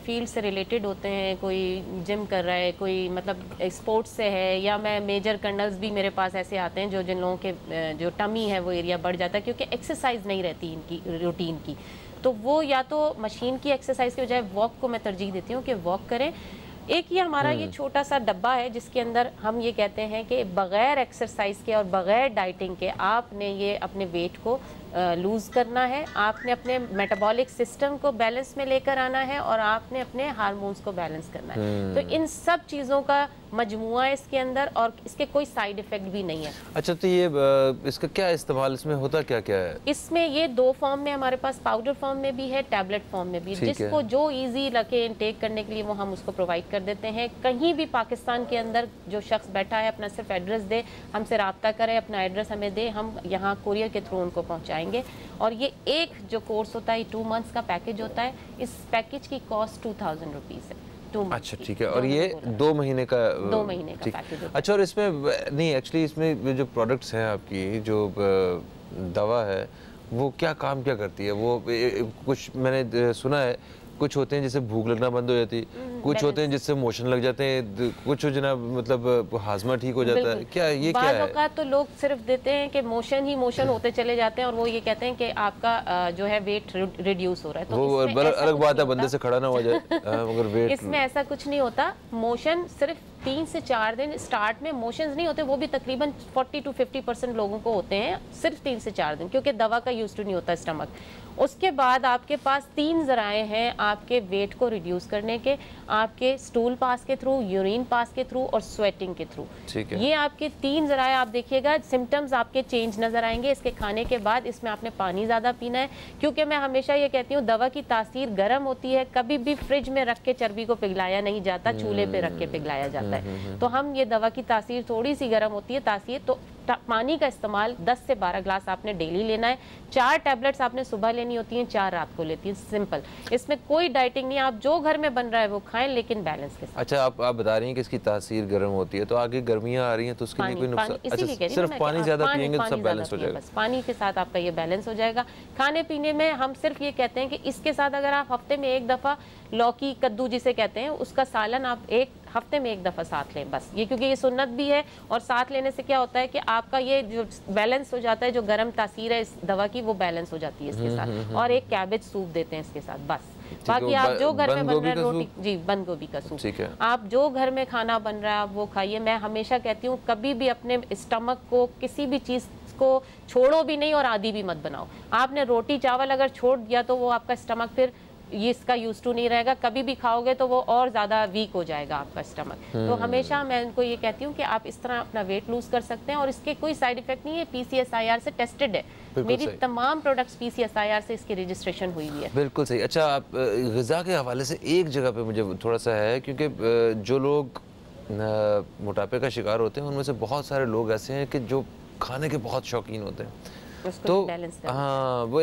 S2: फील्ड से रिलेटेड होते हैं, कोई जिम कर रहा है, कोई मतलब स्पोर्ट्स से है, या मैं मेजर कर्नल्स भी मेरे पास ऐसे आते हैं जो जिन लोगों के जो टमी है वो एरिया बढ़ जाता है क्योंकि एक्सरसाइज नहीं रहती इनकी रूटीन की, तो वो या तो मशीन की एक्सरसाइज के बजाय वॉक को मैं तरजीह देती हूँ कि वॉक करें। एक ये हमारा ये छोटा सा डब्बा है जिसके अंदर हम ये कहते हैं कि बग़ैर एक्सरसाइज के और बग़ैर डाइटिंग के आपने ये अपने वेट को लूज़ करना है, आपने अपने मेटाबॉलिक सिस्टम को बैलेंस में लेकर आना है और आपने अपने हार्मोन्स को बैलेंस करना है। तो इन सब चीज़ों का मजमुआ है इसके अंदर और इसके कोई साइड इफ़ेक्ट भी नहीं है।
S1: अच्छा, तो ये इसका क्या इस्तेमाल, इसमें होता क्या क्या है?
S2: इसमें ये दो फॉर्म में हमारे पास, पाउडर फॉर्म में भी है, टैबलेट फॉर्म में भी, जिसको जो ईजी लगे इनटेक करने के लिए वो हम उसको प्रोवाइड कर देते हैं। कहीं भी पाकिस्तान के अंदर जो शख्स बैठा है अपना सिर्फ एड्रेस दे, हमसे रब्ता करे, अपना एड्रेस हमें दे, हम यहाँ कुरियर के थ्रू उनको पहुँचाएंगे। और ये एक जो कोर्स होता है 2 मंथ्स का पैकेज होता है, इस पैकेज की कॉस्ट 2000 रुपीज़ है।
S1: अच्छा ठीक है, और ये 2 महीने का
S2: 2 महीने का पैकेज।
S1: अच्छा, और इसमें नहीं एक्चुअली इसमें जो प्रोडक्ट्स हैं आपकी, जो दवा है वो क्या काम क्या करती है? वो कुछ मैंने सुना है, कुछ होते हैं जिससे भूख लगना बंद हो जाती है, कुछ होते हैं जिससे मोशन लग जाते हैं, कुछ जनाब मतलब हाजमा ठीक हो जाता है, क्या ये क्या है?
S2: का तो लोग सिर्फ देते हैं कि मोशन ही मोशन होते चले जाते हैं और वो ये कहते हैं कि आपका जो है वेट रिड्यूस हो रहा है। तो
S1: वो अलग बात है, बंदे से खड़ा ना हो जाए मगर वेट,
S2: इसमें ऐसा कुछ नहीं होता। मोशन सिर्फ 3 से 4 दिन स्टार्ट में मोशंस नहीं होते, वो भी तकरीबन 40 to 50% लोगों को होते हैं सिर्फ 3 से 4 दिन, क्योंकि दवा का यूज टू नहीं होता स्टमक। उसके बाद आपके पास 3 ज़राए हैं आपके वेट को रिड्यूस करने के, आपके स्टूल पास के थ्रू, यूरिन पास के थ्रू और स्वेटिंग के थ्रू। ये आपके 3 ज़राए आप देखिएगा, सिम्टम्स आपके चेंज नज़र आएंगे इसके खाने के बाद। इसमें आपने पानी ज़्यादा पीना है, क्योंकि मैं हमेशा ये कहती हूँ दवा की तासीर गर्म होती है, कभी भी फ्रिज में रख के चर्बी को पिघलाया नहीं जाता, चूल्हे पे रख के पिघलाया जाता है। तो हम ये दवा की तासीर थोड़ी सी गर्म होती है तासीर, तो पानी का इस्तेमाल 10 से 12 ग्लास आपने डेली लेना है। 4 टैबलेट्स आपने सुबह लेनी होती हैं, 4 रात को लेती हैं, सिंपल। इसमें कोई डाइटिंग नहीं है, आप जो घर में बन रहा है वो खाएं, लेकिन बैलेंस के साथ।
S1: अच्छा, आप बता रही हैं कि इसकी तासीर गर्म होती है, तो आगे गर्मियां आ रही हैं तो उसके लिए कोई नुकसान? अच्छा, सिर्फ पानी ज्यादा पिएंगे तो सब बैलेंस हो जाएगा?
S2: बस पानी के साथ आपका ये बैलेंस हो जाएगा। खाने पीने में हम सिर्फ ये कहते हैं कि इसके साथ अगर आप हफ्ते में 1 दफ़ा लौकी कद्दू जिसे कहते हैं उसका सालन आप 1 हफ्ते में 1 दफ़ा साथ लें, बस। ये क्योंकि ये सुन्नत भी है, और साथ लेने से क्या होता है कि आपका ये जो बैलेंस हो जाता है, जो गर्म तासीर है इस दवा की वो बैलेंस हो जाती है इसके साथ। और एक कैबेज सूप देते हैं इसके साथ, बस। बाकी आप जो घर में बन रहा है रोटी, जी, बंद गोभी का सूप, आप जो घर में खाना बन रहा है वो खाइए। मैं हमेशा कहती हूँ कभी भी अपने स्टमक को किसी भी चीज़ को छोड़ो भी नहीं और आदी भी मत बनाओ। आपने रोटी चावल अगर छोड़ दिया तो वो आपका स्टमक फिर ये इसका यूज टू नहीं रहेगा, कभी भी खाओगे तो वो और ज़्यादा वीक हो जाएगा आपका स्टमक। तो हमेशा मैं उनको ये कहती हूँ कि आप इस तरह अपना वेट लूज कर सकते हैं, और इसके कोई साइड इफेक्ट नहीं है, PCSIR से टेस्टेड है। मेरी तमाम प्रोडक्ट्स PCSIR से इसकी रजिस्ट्रेशन हुई हुई है।
S1: बिल्कुल सही। अच्छा, आप ग़िज़ा के हवाले से एक जगह पे मुझे थोड़ा सा है, क्योंकि जो लोग मोटापे का शिकार होते हैं उनमें से बहुत सारे लोग ऐसे हैं कि जो खाने के बहुत शौकीन होते हैं, तो हाँ वो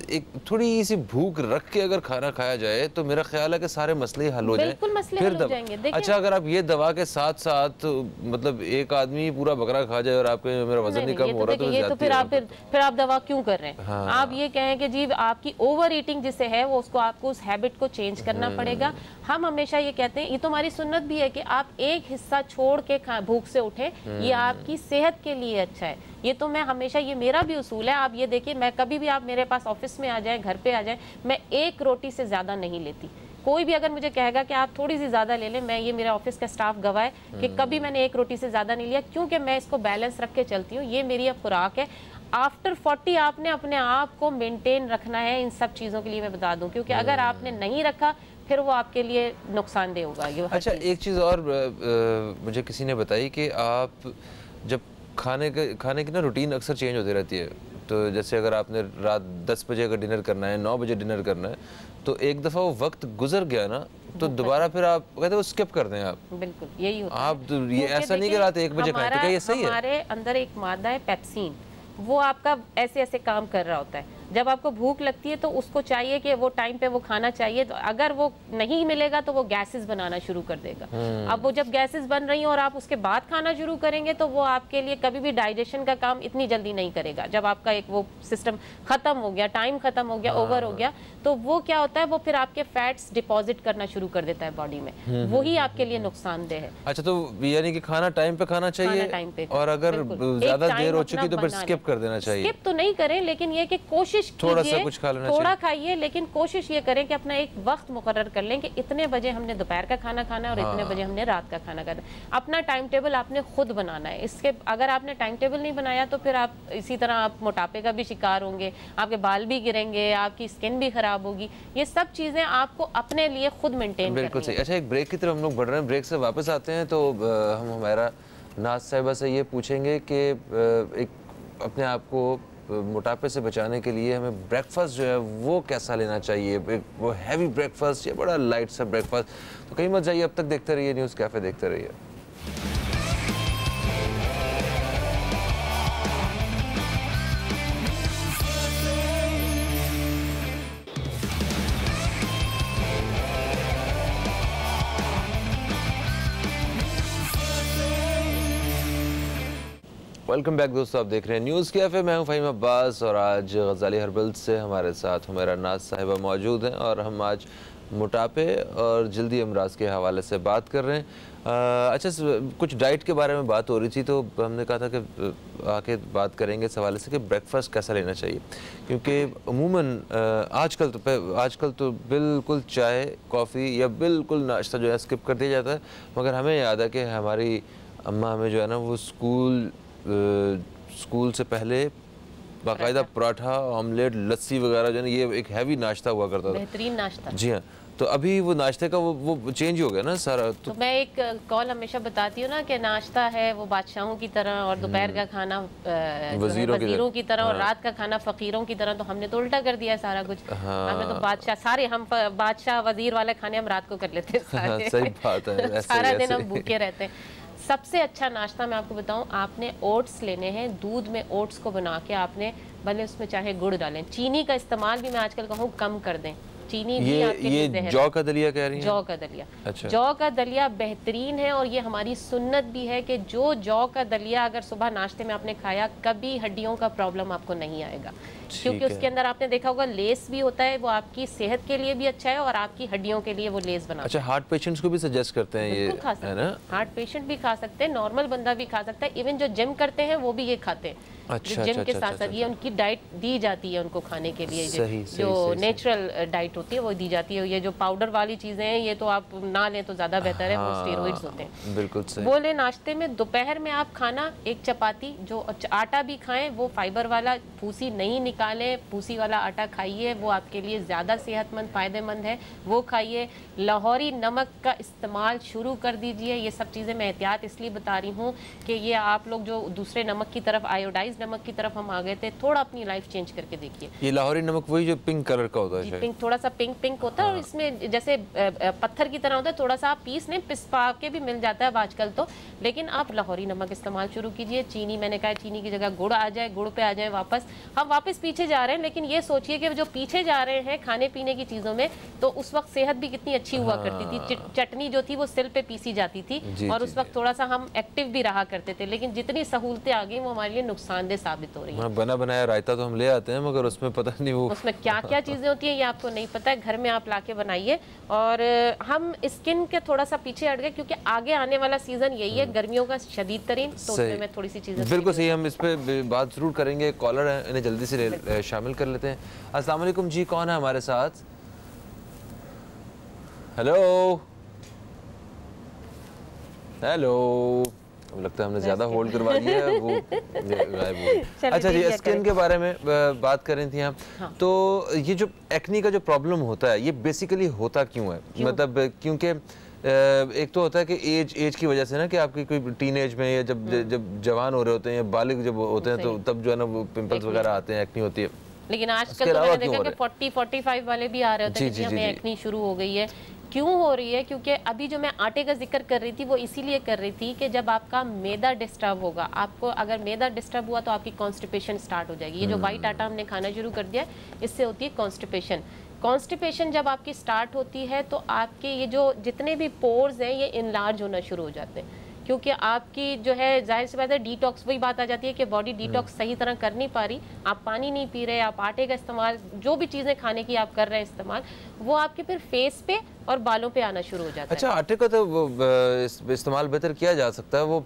S1: एक थोड़ी सी भूख रख के अगर खाना खाया जाए तो मेरा ख्याल है कि सारे मसले हल हो जाएं।
S2: फिर हल हो जाएंगे।
S1: अच्छा, अगर आप ये दवा के साथ साथ मतलब एक आदमी पूरा बकरा खा जाए और आपके मेरा वजन नहीं कम हो रहा, तो
S2: ये तो फिर आप दवा क्यों कर रहे हैं? हाँ। आप ये कहें कि जी आपकी ओवर ईटिंग जिसे है वो उसको आपको उस हैबिट को चेंज करना पड़ेगा। हम हमेशा ये कहते हैं, ये तो हमारी सुन्नत भी है कि आप एक हिस्सा छोड़ के भूख से उठें, ये आपकी सेहत के लिए अच्छा है। ये तो मैं हमेशा, ये मेरा भी उसूल है। आप ये देखिए, मैं कभी भी आप मेरे पास ऑफिस में आ जाए, घर पे आ जाए, मैं 1 रोटी से ज़्यादा नहीं लेती। कोई भी अगर मुझे कहेगा कि आप थोड़ी सी ज़्यादा ले लें, मैं ये मेरे ऑफिस का स्टाफ गवाह है कि कभी मैंने 1 रोटी से ज़्यादा नहीं लिया, क्योंकि मैं इसको बैलेंस रख के चलती हूँ। ये मेरी अब खुराक है। आफ्टर 40 आपने अपने आप को मेंटेन रखना है इन सब चीज़ों के लिए, मैं बता दूँ, क्योंकि अगर आपने नहीं रखा फिर वो आपके लिए नुकसानदेह होगा।
S1: अच्छा, एक चीज़ और मुझे किसी ने बताई कि आप जब खाने की ना रूटीन अक्सर चेंज होती रहती है, तो जैसे अगर आपने रात 10 बजे अगर डिनर करना है, 9 बजे डिनर करना है, तो एक दफ़ा वो वक्त गुजर गया ना तो दोबारा फिर आप कहते हो स्किप कर दें आप।
S2: बिल्कुल यही होता है।
S1: आप ये ऐसा नहीं कि रात 1 बजे खाएं, तो क्या ये सही है?
S2: हमारे अंदर एक मादा है पेप्सिन, वो आपका ऐसे काम कर रहा होता है। जब आपको भूख लगती है तो उसको चाहिए कि वो टाइम पे वो खाना चाहिए, तो अगर वो नहीं मिलेगा तो वो गैसेस बनाना शुरू कर देगा। अब वो जब गैसेस बन रही हैं और आप उसके बाद खाना शुरू करेंगे तो वो आपके लिए कभी भी डाइजेशन का काम इतनी जल्दी नहीं करेगा। जब आपका एक वो सिस्टम खत्म हो गया, टाइम खत्म हो गया, ओवर हो गया, तो वो क्या होता है, वो फिर आपके फैट्स डिपॉजिट करना शुरू कर देता है बॉडी में, वही आपके लिए नुकसानदेह है।
S1: अच्छा, तो यानी कि खाना टाइम पे खाना चाहिए, टाइम पे, और अगर ज्यादा देर हो चुकी तो फिर स्किप कर देना चाहिए।
S2: स्किप तो नहीं करें, लेकिन ये कि कोशिश
S1: थोड़ा सा कुछ खा लेना चाहिए,
S2: थोड़ा खाइए, लेकिन कोशिश ये करें कि अपना एक वक्त मुकर्रर कर लें कि इतने बजे हमने दोपहर का खाना खाना है और इतने बजे हमने रात का खाना खाना है। अपना टाइम टेबल आपने खुद बनाना है। इसके अगर आपने टाइम टेबल नहीं बनाया तो फिर आप इसी तरह आप मोटापे का भी शिकार होंगे, आपके बाल भी गिरेंगे, आपकी स्किन भी खराब होगी। ये सब चीज़ें आपको अपने लिए खुद मेंटेन करनी है।
S1: बिल्कुल सही। अच्छा, एक ब्रेक की तरफ हम लोग बढ़ रहे हैं, ब्रेक से वापस आते हैं तो हम हमारा नाज साहिबा से ये पूछेंगे कि एक अपने आप को मोटापे से बचाने के लिए हमें ब्रेकफास्ट जो है वो कैसा लेना चाहिए, वो हैवी ब्रेकफास्ट या बड़ा लाइट सा ब्रेकफास्ट। तो कहीं मत जाइए, अब तक देखते रहिए न्यूज़ कैफ़े, देखते रहिए। वेलकम बैक दोस्तों, आप देख रहे हैं न्यूज़ कैफ़े। मैं हूं फ़हीम अब्बास और आज गज़ाली हर्बल से हमारे साथ हुमैरा नाज साहिबा मौजूद हैं और हम आज मोटापे और जल्दी अमराज के हवाले से बात कर रहे हैं। अच्छा, कुछ डाइट के बारे में बात हो रही थी, तो हमने कहा था कि आके बात करेंगे इस हवाले से कि ब्रेकफास्ट कैसा लेना चाहिए, क्योंकि अमूमन आजकल तो बिल्कुल चाय कॉफ़ी या बिल्कुल नाश्ता जो है स्किप कर दिया जाता है। मगर हमें याद है कि हमारी अम्मा हमें जो है ना वो स्कूल से पहले बाकायदा पराठा, ऑमलेट, लस्सी वगैरह जो है ना ये एक हैवी नाश्ता हुआ करता था,
S2: बेहतरीन नाश्ता।
S1: जी हाँ, तो अभी वो नाश्ते का वो चेंज हो गया ना सारा। तो
S2: मैं एक कॉल हमेशा बताती हूँ ना कि नाश्ता है वो बादशाहों की तरह और दोपहर का खाना वजीरों की तरह और रात का खाना फकीरों की तरह। तो हमने तो उल्टा कर दिया है सारा कुछ। हमें तो बादशाह सारे हम बादशाह वजीर वाले खाने हम रात को कर लेते हैं।
S1: सही बात है,
S2: सारा दिन हम भूखे रहते हैं। सबसे अच्छा नाश्ता मैं आपको बताऊं, आपने ओट्स लेने हैं, दूध में ओट्स को बना के आपने भले उसमें चाहे गुड़ डालें, चीनी का इस्तेमाल भी मैं आजकल कहूँ कम कर दें। चीनी भी आपके लिए जहर।
S1: जौ का दलिया कह रही हैं?
S2: जौ का दलिया।
S1: अच्छा।
S2: जौ का दलिया बेहतरीन है और ये हमारी सुन्नत भी है कि जो जौ का दलिया अगर सुबह नाश्ते में आपने खाया, कभी हड्डियों का प्रॉब्लम आपको नहीं आएगा, क्योंकि उसके अंदर आपने देखा होगा लेस भी होता है, वो आपकी सेहत के लिए भी अच्छा है और आपकी हड्डियों के लिए वो लेस बनाता है।
S1: अच्छा, हार्ट पेशेंट्स को भी सजेस्ट करते हैं ये, है ना?
S2: हार्ट पेशेंट भी खा सकते हैं, नॉर्मल बंदा भी खा सकता है, इवन जो जिम करते हैं वो भी ये खाते हैं।
S1: अच्छा,
S2: जिम के साथ साथ ये उनकी डाइट दी जाती है उनको खाने के लिए। जो नेचुरल डाइट होती है वो दी जाती है। ये जो पाउडर वाली चीजें हैं ये तो आप ना लें तो ज्यादा बेहतर है, वो स्टेरॉइड्स होते हैं।
S1: बिल्कुल सही।
S2: वो ले नाश्ते में। दोपहर में आप खाना एक चपाती, जो आटा भी खाएं वो फाइबर वाला, फूसी नहीं निकालें, फूसी वाला आटा खाइए, वो आपके लिए ज़्यादा सेहतमंद फ़ायदेमंद है, वो खाइए। लाहौरी नमक का इस्तेमाल शुरू कर दीजिए। ये सब चीज़ें मैं एहतियात इसलिए बता रही हूँ कि ये आप लोग जो दूसरे नमक की तरफ, आयोडाइज नमक की तरफ हम आ गए थे, थोड़ा अपनी लाइफ चेंज करके देखिए।
S1: ये लाहौरी नमक वही जो पिंक कलर का होता है?
S2: पिंक, थोड़ा सा पिंक होता है। और इसमें जैसे पत्थर की तरह होता है, थोड़ा सा आप पिसपा के भी मिल जाता है अब आजकल तो, लेकिन आप लाहौरी नमक इस्तेमाल शुरू कीजिए। चीनी, मैंने कहा चीनी की जगह गुड़ आ जाए, गुड़ पे आ जाए वापस। हम वापस पीछे जा रहे हैं, लेकिन ये सोचिए कि जो पीछे जा रहे हैं खाने पीने की चीज़ों में, तो उस वक्त सेहत भी कितनी अच्छी हुआ करती थी। चटनी जो थी वो सिल पे पीसी जाती थी और उस वक्त थोड़ा सा हम एक्टिव भी रहा करते थे। लेकिन जितनी सहूलतें आ गई वो हमारे लिए नुकसानदेह साबित हो रही है।
S1: बना बनाया रायता तो हम ले आते हैं, मगर उसमें पता नहीं वो
S2: उसमें क्या क्या चीज़ें होती हैं ये आपको नहीं पता है। घर में आप लाके बनाइए। और हम स्किन के थोड़ा सा पीछे हट गए, क्योंकि आगे आने वाला सीज़न यही है गर्मियों का शदीद तरीन, तो उसमें मैं थोड़ी सी चीज़ें
S1: बिल्कुल सही, हम इस पर बात जरूर करेंगे। कॉलर है, इन्हें जल्दी से शामिल कर लेते हैं। अस्सलाम वालेकुम जी, कौन है हमारे साथ? हेलो हेलो, अब लगता है हमने ज़्यादा होल्ड करवा दिया है, वो गायब हो गई। अच्छा जी, स्किन के बारे में बात कर रही थी आप। हाँ। तो ये जो एक्नी का जो प्रॉब्लम होता है, ये बेसिकली होता क्यों है? मतलब क्योंकि एक तो होता है कि एज की वजह से ना, कि आपकी कोई टीनेज में या जब जवान हो रहे होते हैं या बालिग जब होते हैं, तो तब जो है ना वो पिंपल्स वगैरह आते हैं, एक्नी होती है।
S2: लेकिन आजकल तो मैंने देखा कि 40-45 वाले भी आ रहे होते हैं कि हमें एक्नी शुरू हो गई है। क्यों हो रही है? क्योंकि अभी जो मैं आटे का जिक्र कर रही थी वो इसीलिए कर रही थी कि जब आपका मैदा डिस्टर्ब होगा, आपको अगर मैदा डिस्टर्ब हुआ तो आपकी कॉन्स्टिपेशन स्टार्ट हो जाएगी। ये जो वाइट आटा हमने खाना शुरू कर दिया, इससे होती है कॉन्स्टिपेशन। कॉन्स्टिपेशन जब आपकी स्टार्ट होती है तो आपके ये जो जितने भी पोर्स हैं ये इनलार्ज होना शुरू हो जाते हैं, क्योंकि आपकी जो है जाहिर सी बात है डिटॉक्स, वही बात आ जाती है कि बॉडी डिटॉक्स सही तरह कर नहीं पा रही। आप पानी नहीं पी रहे, आप आटे का इस्तेमाल, जो भी चीज़ें खाने की आप कर रहे हैं इस्तेमाल, वो आपके फिर फेस पे और बालों पे आना शुरू हो जाता है।
S1: अच्छा, आटे का तो इस्तेमाल बेहतर किया जा सकता है। वो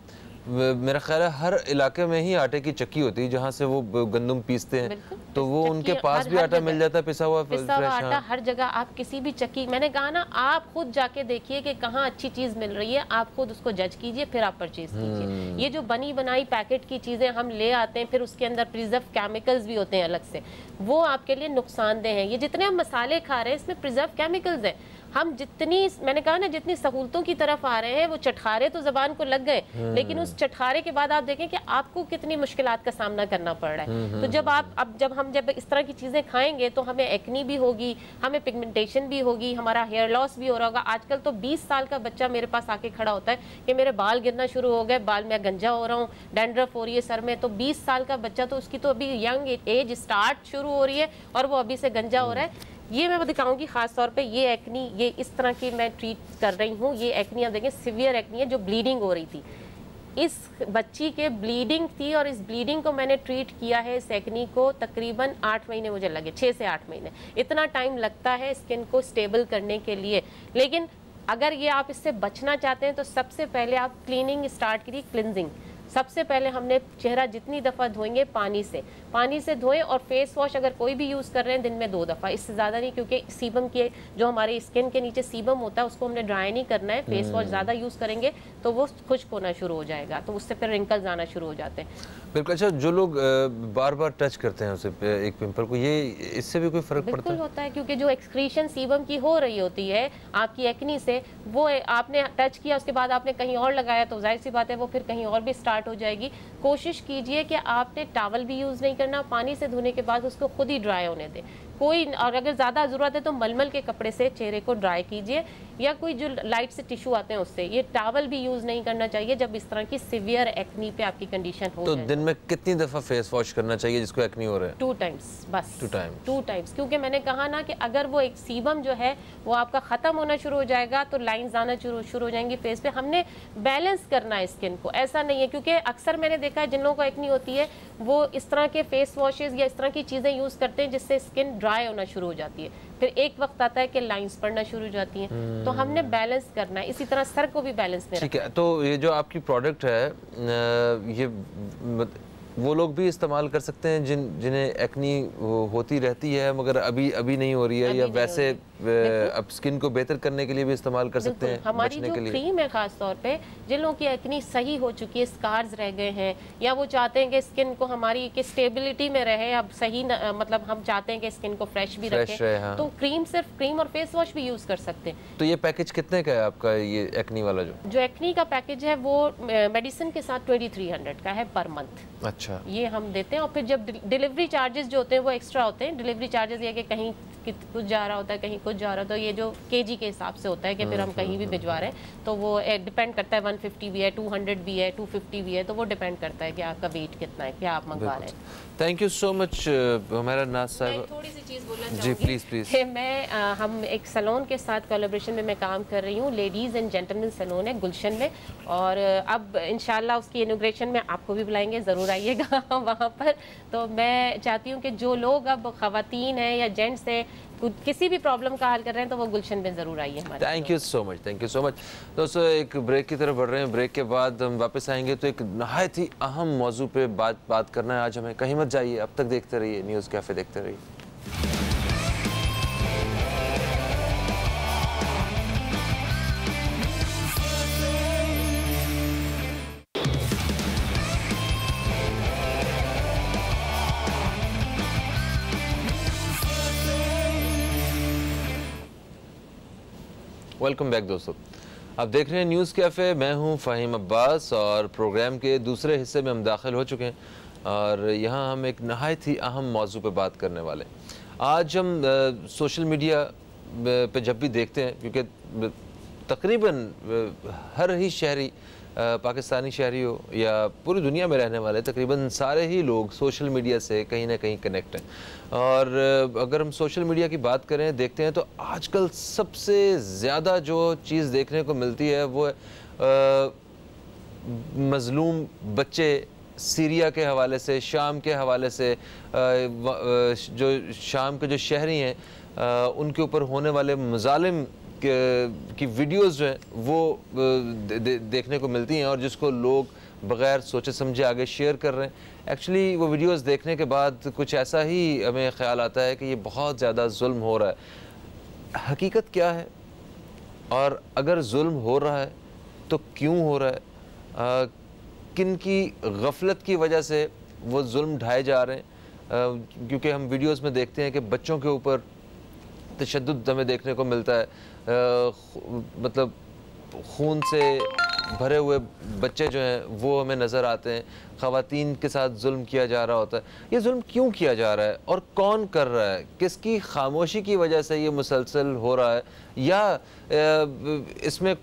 S1: मेरा ख्याल है हर इलाके में ही आटे की चक्की होती है जहाँ से वो गंदम पीसते हैं, तो वो उनके पास भी आटा मिल जाता है, पिसा हुआ
S2: आटा हर जगह। आप किसी भी चक्की, मैंने कहा ना, आप खुद जाके देखिए कि कहाँ अच्छी चीज़ मिल रही है, आप खुद उसको जज कीजिए, फिर आप परचेज कीजिए। ये जो बनी बनाई पैकेट की चीज़ें हम ले आते हैं, फिर उसके अंदर प्रिजर्व केमिकल्स भी होते हैं अलग से, वो आपके लिए नुकसानदेह हैं। ये जितने हम मसाले खा रहे हैं इसमें प्रिजर्व केमिकल्स हैं। हम जितनी, मैंने कहा ना, जितनी सहूलतों की तरफ आ रहे हैं, वो चटखारे तो जबान को लग गए, लेकिन उस चटखारे के बाद आप देखें कि आपको कितनी मुश्किलात का सामना करना पड़ रहा है। तो जब हम इस तरह की चीज़ें खाएंगे तो हमें एक्नी भी होगी, हमें पिगमेंटेशन भी होगी, हमारा हेयर लॉस भी हो रहा होगा। आजकल तो 20 साल का बच्चा मेरे पास आके खड़ा होता है कि मेरे बाल गिरना शुरू हो गए, बाल में गंजा हो रहा हूँ, डैंड्रफ हो रही है सर में। तो 20 साल का बच्चा, तो उसकी तो अभी यंग एज स्टार्ट शुरू हो रही है और वो अभी से गंजा हो रहा है। ये मैं दिखाऊंगी खास तौर पे, ये एक्नी, ये इस तरह की मैं ट्रीट कर रही हूँ। ये एक्नी आप देखें, सिवियर एक्नी है जो ब्लीडिंग हो रही थी। इस बच्ची के ब्लीडिंग थी और इस ब्लीडिंग को मैंने ट्रीट किया है, इस एक्नी को तकरीबन 8 महीने मुझे लगे, 6 से 8 महीने, इतना टाइम लगता है स्किन को स्टेबल करने के लिए। लेकिन अगर ये आप इससे बचना चाहते हैं तो सबसे पहले आप क्लीनिंग स्टार्ट करिए, क्लिनजिंग। सबसे पहले हमने चेहरा जितनी दफ़ा धोएंगे पानी से धोएं, और फेस वॉश अगर कोई भी यूज़ कर रहे हैं दिन में 2 दफ़ा, इससे ज़्यादा नहीं, क्योंकि सीबम के जो हमारे स्किन के नीचे सीबम होता है उसको हमने ड्राई नहीं करना है। फेस वॉश ज़्यादा यूज़ करेंगे तो वो खुश्क होना शुरू हो जाएगा, तो उससे फिर रिंकल्स आना शुरू हो जाते हैं।
S1: बिल्कुल। अच्छा, जो लोग बार बार टच करते हैं उसे एक पिंपल को, ये इससे भी कोई फ़र्क पड़ता है?
S2: बिल्कुल होता है, क्योंकि जो एक्सक्रीशन सीबम की हो रही होती है आपकी एक्नी से, वो आपने टच किया उसके बाद आपने कहीं और लगाया तो जाहिर सी बात है वो फिर कहीं और भी स्टार्ट हो जाएगी। कोशिश कीजिए कि आपने टॉवल भी यूज़ नहीं करना, पानी से धोने के बाद उसको खुद ही ड्राई होने दें कोई, और अगर ज़्यादा ज़रूरत है तो मलमल के कपड़े से चेहरे को ड्राई कीजिए, या कोई जो लाइट से टिश्यू आते हैं उससे। ये टॉवल भी यूज़ नहीं करना चाहिए जब इस तरह की सीवियर एक्नी पे आपकी कंडीशन हो।
S1: तो दिन में कितनी दफ़ा फेस वॉश करना चाहिए जिसको एक्नी हो रहा है?
S2: 2 टाइम्स बस।
S1: 2
S2: टाइम्स, क्योंकि मैंने कहा ना कि अगर वो एक सीबम जो है वो आपका ख़त्म होना शुरू हो जाएगा तो लाइंस आना शुरू हो जाएंगी फेस पे। हमने बैलेंस करना है स्किन को, ऐसा नहीं है, क्योंकि अक्सर मैंने देखा है जिन लोगों को एक्नी होती है वो इस तरह के फेस वॉशेज़ या इस तरह की चीज़ें यूज़ करते हैं जिससे स्किन ड्राई होना शुरू हो जाती है, फिर एक वक्त आता है कि लाइंस पड़ना शुरू हो जाती हैं। तो हमने बैलेंस करना है, इसी तरह सर को भी बैलेंस में।
S1: ठीक है, तो ये जो आपकी प्रोडक्ट है ये वो लोग भी इस्तेमाल कर सकते हैं जिन्हें एक्नी होती रहती है मगर अभी नहीं हो रही है, या वैसे अब स्किन को बेहतर करने के लिए भी इस्तेमाल कर सकते हैं?
S2: हमारी जो क्रीम है खास तौर पे जिन लोगों की एक्नी सही हो चुकी है, स्कार्स रह गए हैं, या वो चाहते हैं कि स्किन को हमारी की स्टेबिलिटी में रहे, अब सही मतलब हम चाहते हैं कि स्किन को फ्रेश भी रखे, हाँ। तो सिर्फ क्रीम और फेस वॉश भी यूज कर सकते हैं।
S1: तो ये पैकेज कितने का है आपका, ये एक्नी वाला जो
S2: एक्नी का पैकेज है वो मेडिसिन के साथ 2300 का है पर मंथ।
S1: अच्छा,
S2: ये हम देते हैं, और फिर जब डिलीवरी चार्जेस जो होते हैं वो एक्स्ट्रा होते हैं। डिलीवरी चार्जेस ये कि कहीं कुछ जा रहा होता है, कहीं कुछ जा रहा होता है, ये जो केजी के हिसाब से होता है कि फिर हम कहीं भी भिजवा रहे हैं, तो वो डिपेंड करता है 150 भी है, 200 भी है, 250 भी है, तो वो डिपेंड करता है कि आपका वेट कितना है, क्या आप मंगवा रहे हैं।
S1: थैंक यू सो मच हमारा नाज साहब।
S2: थोड़ी सी चीज़ बोलना
S1: जी
S2: चाहूँगी।
S1: प्लीज़।
S2: हम एक सैलून के साथ कोलैबोरेशन में मैं काम कर रही हूँ, लेडीज़ एंड जेंटलमैन सैलून है गुलशन में, और अब इंशाल्लाह उसकी इनॉग्रेशन में आपको भी बुलाएंगे, ज़रूर आइएगा वहाँ पर। तो मैं चाहती हूँ कि जो लोग अब ख़वातीन हैं या जेंट्स हैं किसी भी प्रॉब्लम का हल कर रहे हैं तो वो गुलशन में ज़रूर आइए हमारे।
S1: Thank you so much. दोस्तों एक ब्रेक की तरफ बढ़ रहे हैं, ब्रेक के बाद हम वापस आएंगे तो एक नहायत ही अहम मौजू पे बात करना है आज हमें। कहीं मत जाइए, अब तक देखते रहिए न्यूज़ कैफ़े, देखते रहिए। वेलकम बैक दोस्तों, आप देख रहे हैं न्यूज़ कैफ़े। मैं हूं फ़हीम अब्बास और प्रोग्राम के दूसरे हिस्से में हम दाखिल हो चुके हैं और यहां हम एक नहायत ही अहम मौजू पे बात करने वाले हैं। आज हम सोशल मीडिया पे जब भी देखते हैं, क्योंकि तकरीबन हर ही शहरी, पाकिस्तानी शहरी हो या पूरी दुनिया में रहने वाले, तकरीबन सारे ही लोग सोशल मीडिया से कहीं ना कहीं कनेक्ट हैं। और अगर हम सोशल मीडिया की बात करें, देखते हैं तो आजकल सबसे ज़्यादा जो चीज़ देखने को मिलती है वो मज़लूम बच्चे सीरिया के हवाले से, शाम के हवाले से, जो शाम के जो शहरी हैं उनके ऊपर होने वाले मज़ालिम की वीडियोस जो हैं वो देखने को मिलती हैं, और जिसको लोग बग़ैर सोचे समझे आगे शेयर कर रहे हैं। एक्चुअली वो वीडियोस देखने के बाद कुछ ऐसा ही हमें ख़्याल आता है कि ये बहुत ज़्यादा जुल्म हो रहा है। हकीकत क्या है, और अगर जुल्म हो रहा है तो क्यों हो रहा है, किन की गफलत की वजह से वो जुल्म ढाए जा रहे हैं। क्योंकि हम वीडियोस में देखते हैं कि बच्चों के ऊपर तशद्दुद हमें देखने को मिलता है, मतलब खून से भरे हुए बच्चे जो हैं वो हमें नज़र आते हैं, ख़वातीन के साथ जुल्म किया जा रहा होता है। ये जुल्म क्यों किया जा रहा है और कौन कर रहा है, किसकी खामोशी की वजह से ये मुसलसल हो रहा है, या इसमें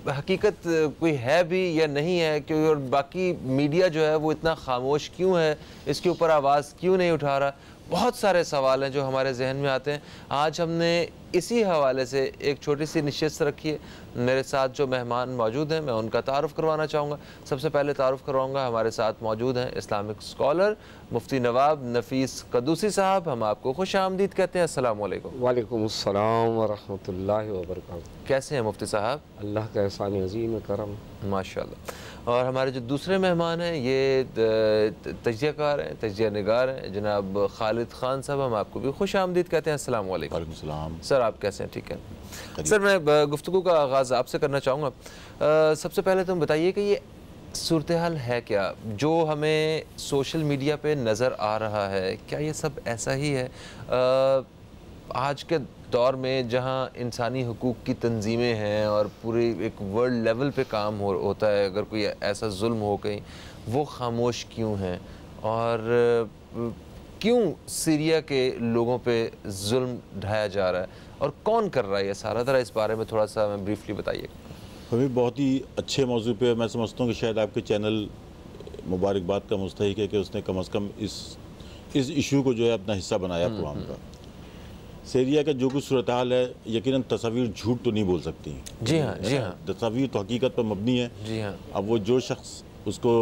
S1: हकीकत कोई है भी या नहीं है, क्योंकि और बाकी मीडिया जो है वो इतना खामोश क्यों है, इसके ऊपर आवाज़ क्यों नहीं उठा रहा। बहुत सारे सवाल हैं जो हमारे जहन में आते हैं। आज हमने इसी हवाले से एक छोटी सी निश्चित रखिए। मेरे साथ जो मेहमान मौजूद हैं मैं उनका तारुफ़ करवाना चाहूँगा। सबसे पहले तारुफ़ करवाऊँगा, हमारे साथ मौजूद हैं इस्लामिक स्कॉलर मुफ्ती नवाब नफ़ीस क़द्दूसी साहब। हम आपको खुश आमदीद कहते हैं। अस्सलाम वालेकुम।
S6: वालेकुम अस्सलाम व रहमतुल्लाहि व बरकातहू।
S1: कैसे हैं मुफ्ती साहब?
S6: अल्लाह का एहसान अज़ीम करम
S1: माशाल्लाह। और हमारे जो दूसरे मेहमान हैं ये तजियाकार हैं, तजिया निगार हैं, जनाब खालिद ख़ान साहब। हम आपको भी खुश आमदीद कहते हैं। अस्सलाम वालेकुम।
S7: वालेकुम सलाम।
S1: सर आप कैसे हैं? ठीक है सर, मैं गुफ्तगू का आगाज़ आपसे करना चाहूँगा। सबसे पहले तुम बताइए कि ये सूरत हाल है क्या जो हमें सोशल मीडिया पे नज़र आ रहा है, क्या ये सब ऐसा ही है? आज के दौर में जहाँ इंसानी हकूक़ की तंजीमें हैं और पूरे एक वर्ल्ड लेवल पे काम होता है, अगर कोई ऐसा जुल्म हो कहीं, वो खामोश क्यों हैं? और क्यों सीरिया के लोगों पे जुल्म ढाया जा रहा है और कौन कर रहा है ये सारा? ज़रा इस बारे में थोड़ा सा मैं ब्रीफली बताइए।
S7: हमें बहुत ही अच्छे मौजू पे मैं समझता हूँ कि शायद आपके चैनल मुबारकबाद का मुस्तहिक है कि उसने कम अज़ कम इस इशू को जो है अपना हिस्सा बनाया प्रोग्राम का। सीरिया का जो कुछ सूरत हाल है, यकीनन तस्वीर झूठ तो नहीं बोल सकती।
S1: जी हाँ, जी हाँ।
S7: तस्वीर तो हकीकत पर मबनी है।
S1: जी हाँ।
S7: अब वो जो शख्स उसको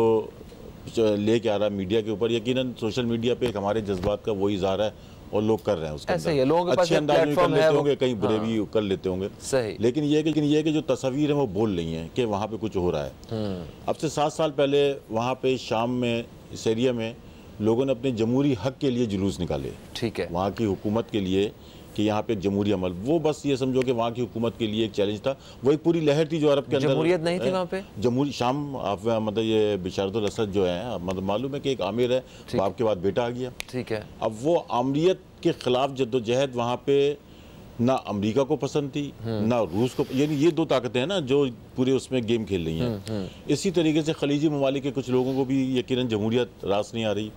S7: लेके आ रहा है मीडिया के ऊपर, यकीनन सोशल मीडिया पे हमारे जज्बात का वही इज़हार है और लोग कर रहे हैं उसके
S1: ऐसे ही है, लोगों के पास
S7: अच्छे अंदाज में कर लेते होंगे, कहीं बुरे
S1: हाँ।
S7: भी कर लेते होंगे।
S1: सही।
S7: लेकिन ये है कि जो तस्वीर है वो बोल रही हैं कि वहाँ पे कुछ हो रहा है। अब से 7 साल पहले वहाँ पे शाम में, सीरिया में लोगों ने अपने जमहूरी हक के लिए जुलूस निकाले।
S1: ठीक है।
S7: वहाँ की हुकूमत के लिए कि यहाँ पे एक जमहूरी अमल, वो बस ये समझो कि वहाँ की हुकूमत के लिए एक चैलेंज था। वो एक पूरी लहर थी जो अरब के अंदर।
S1: जमहूरियत नहीं थी वहाँ पे?
S7: जमहूरी शाम आप मतलब ये बिशारतुल असद जो है, मतलब मालूम है कि एक आमिर है, बाप के बाद बेटा आ गया।
S1: ठीक है।
S7: अब वो आमरीत के खिलाफ जद्दोजहद वहाँ पे ना अमेरिका को पसंद थी ना रूस को, यानी ये 2 ताकतें हैं ना जो पूरे उसमें गेम खेल रही हैं। इसी तरीके से खलीजी ममालिक के कुछ लोगों को भी यकीनन जमहूरियत रास नहीं आ रही।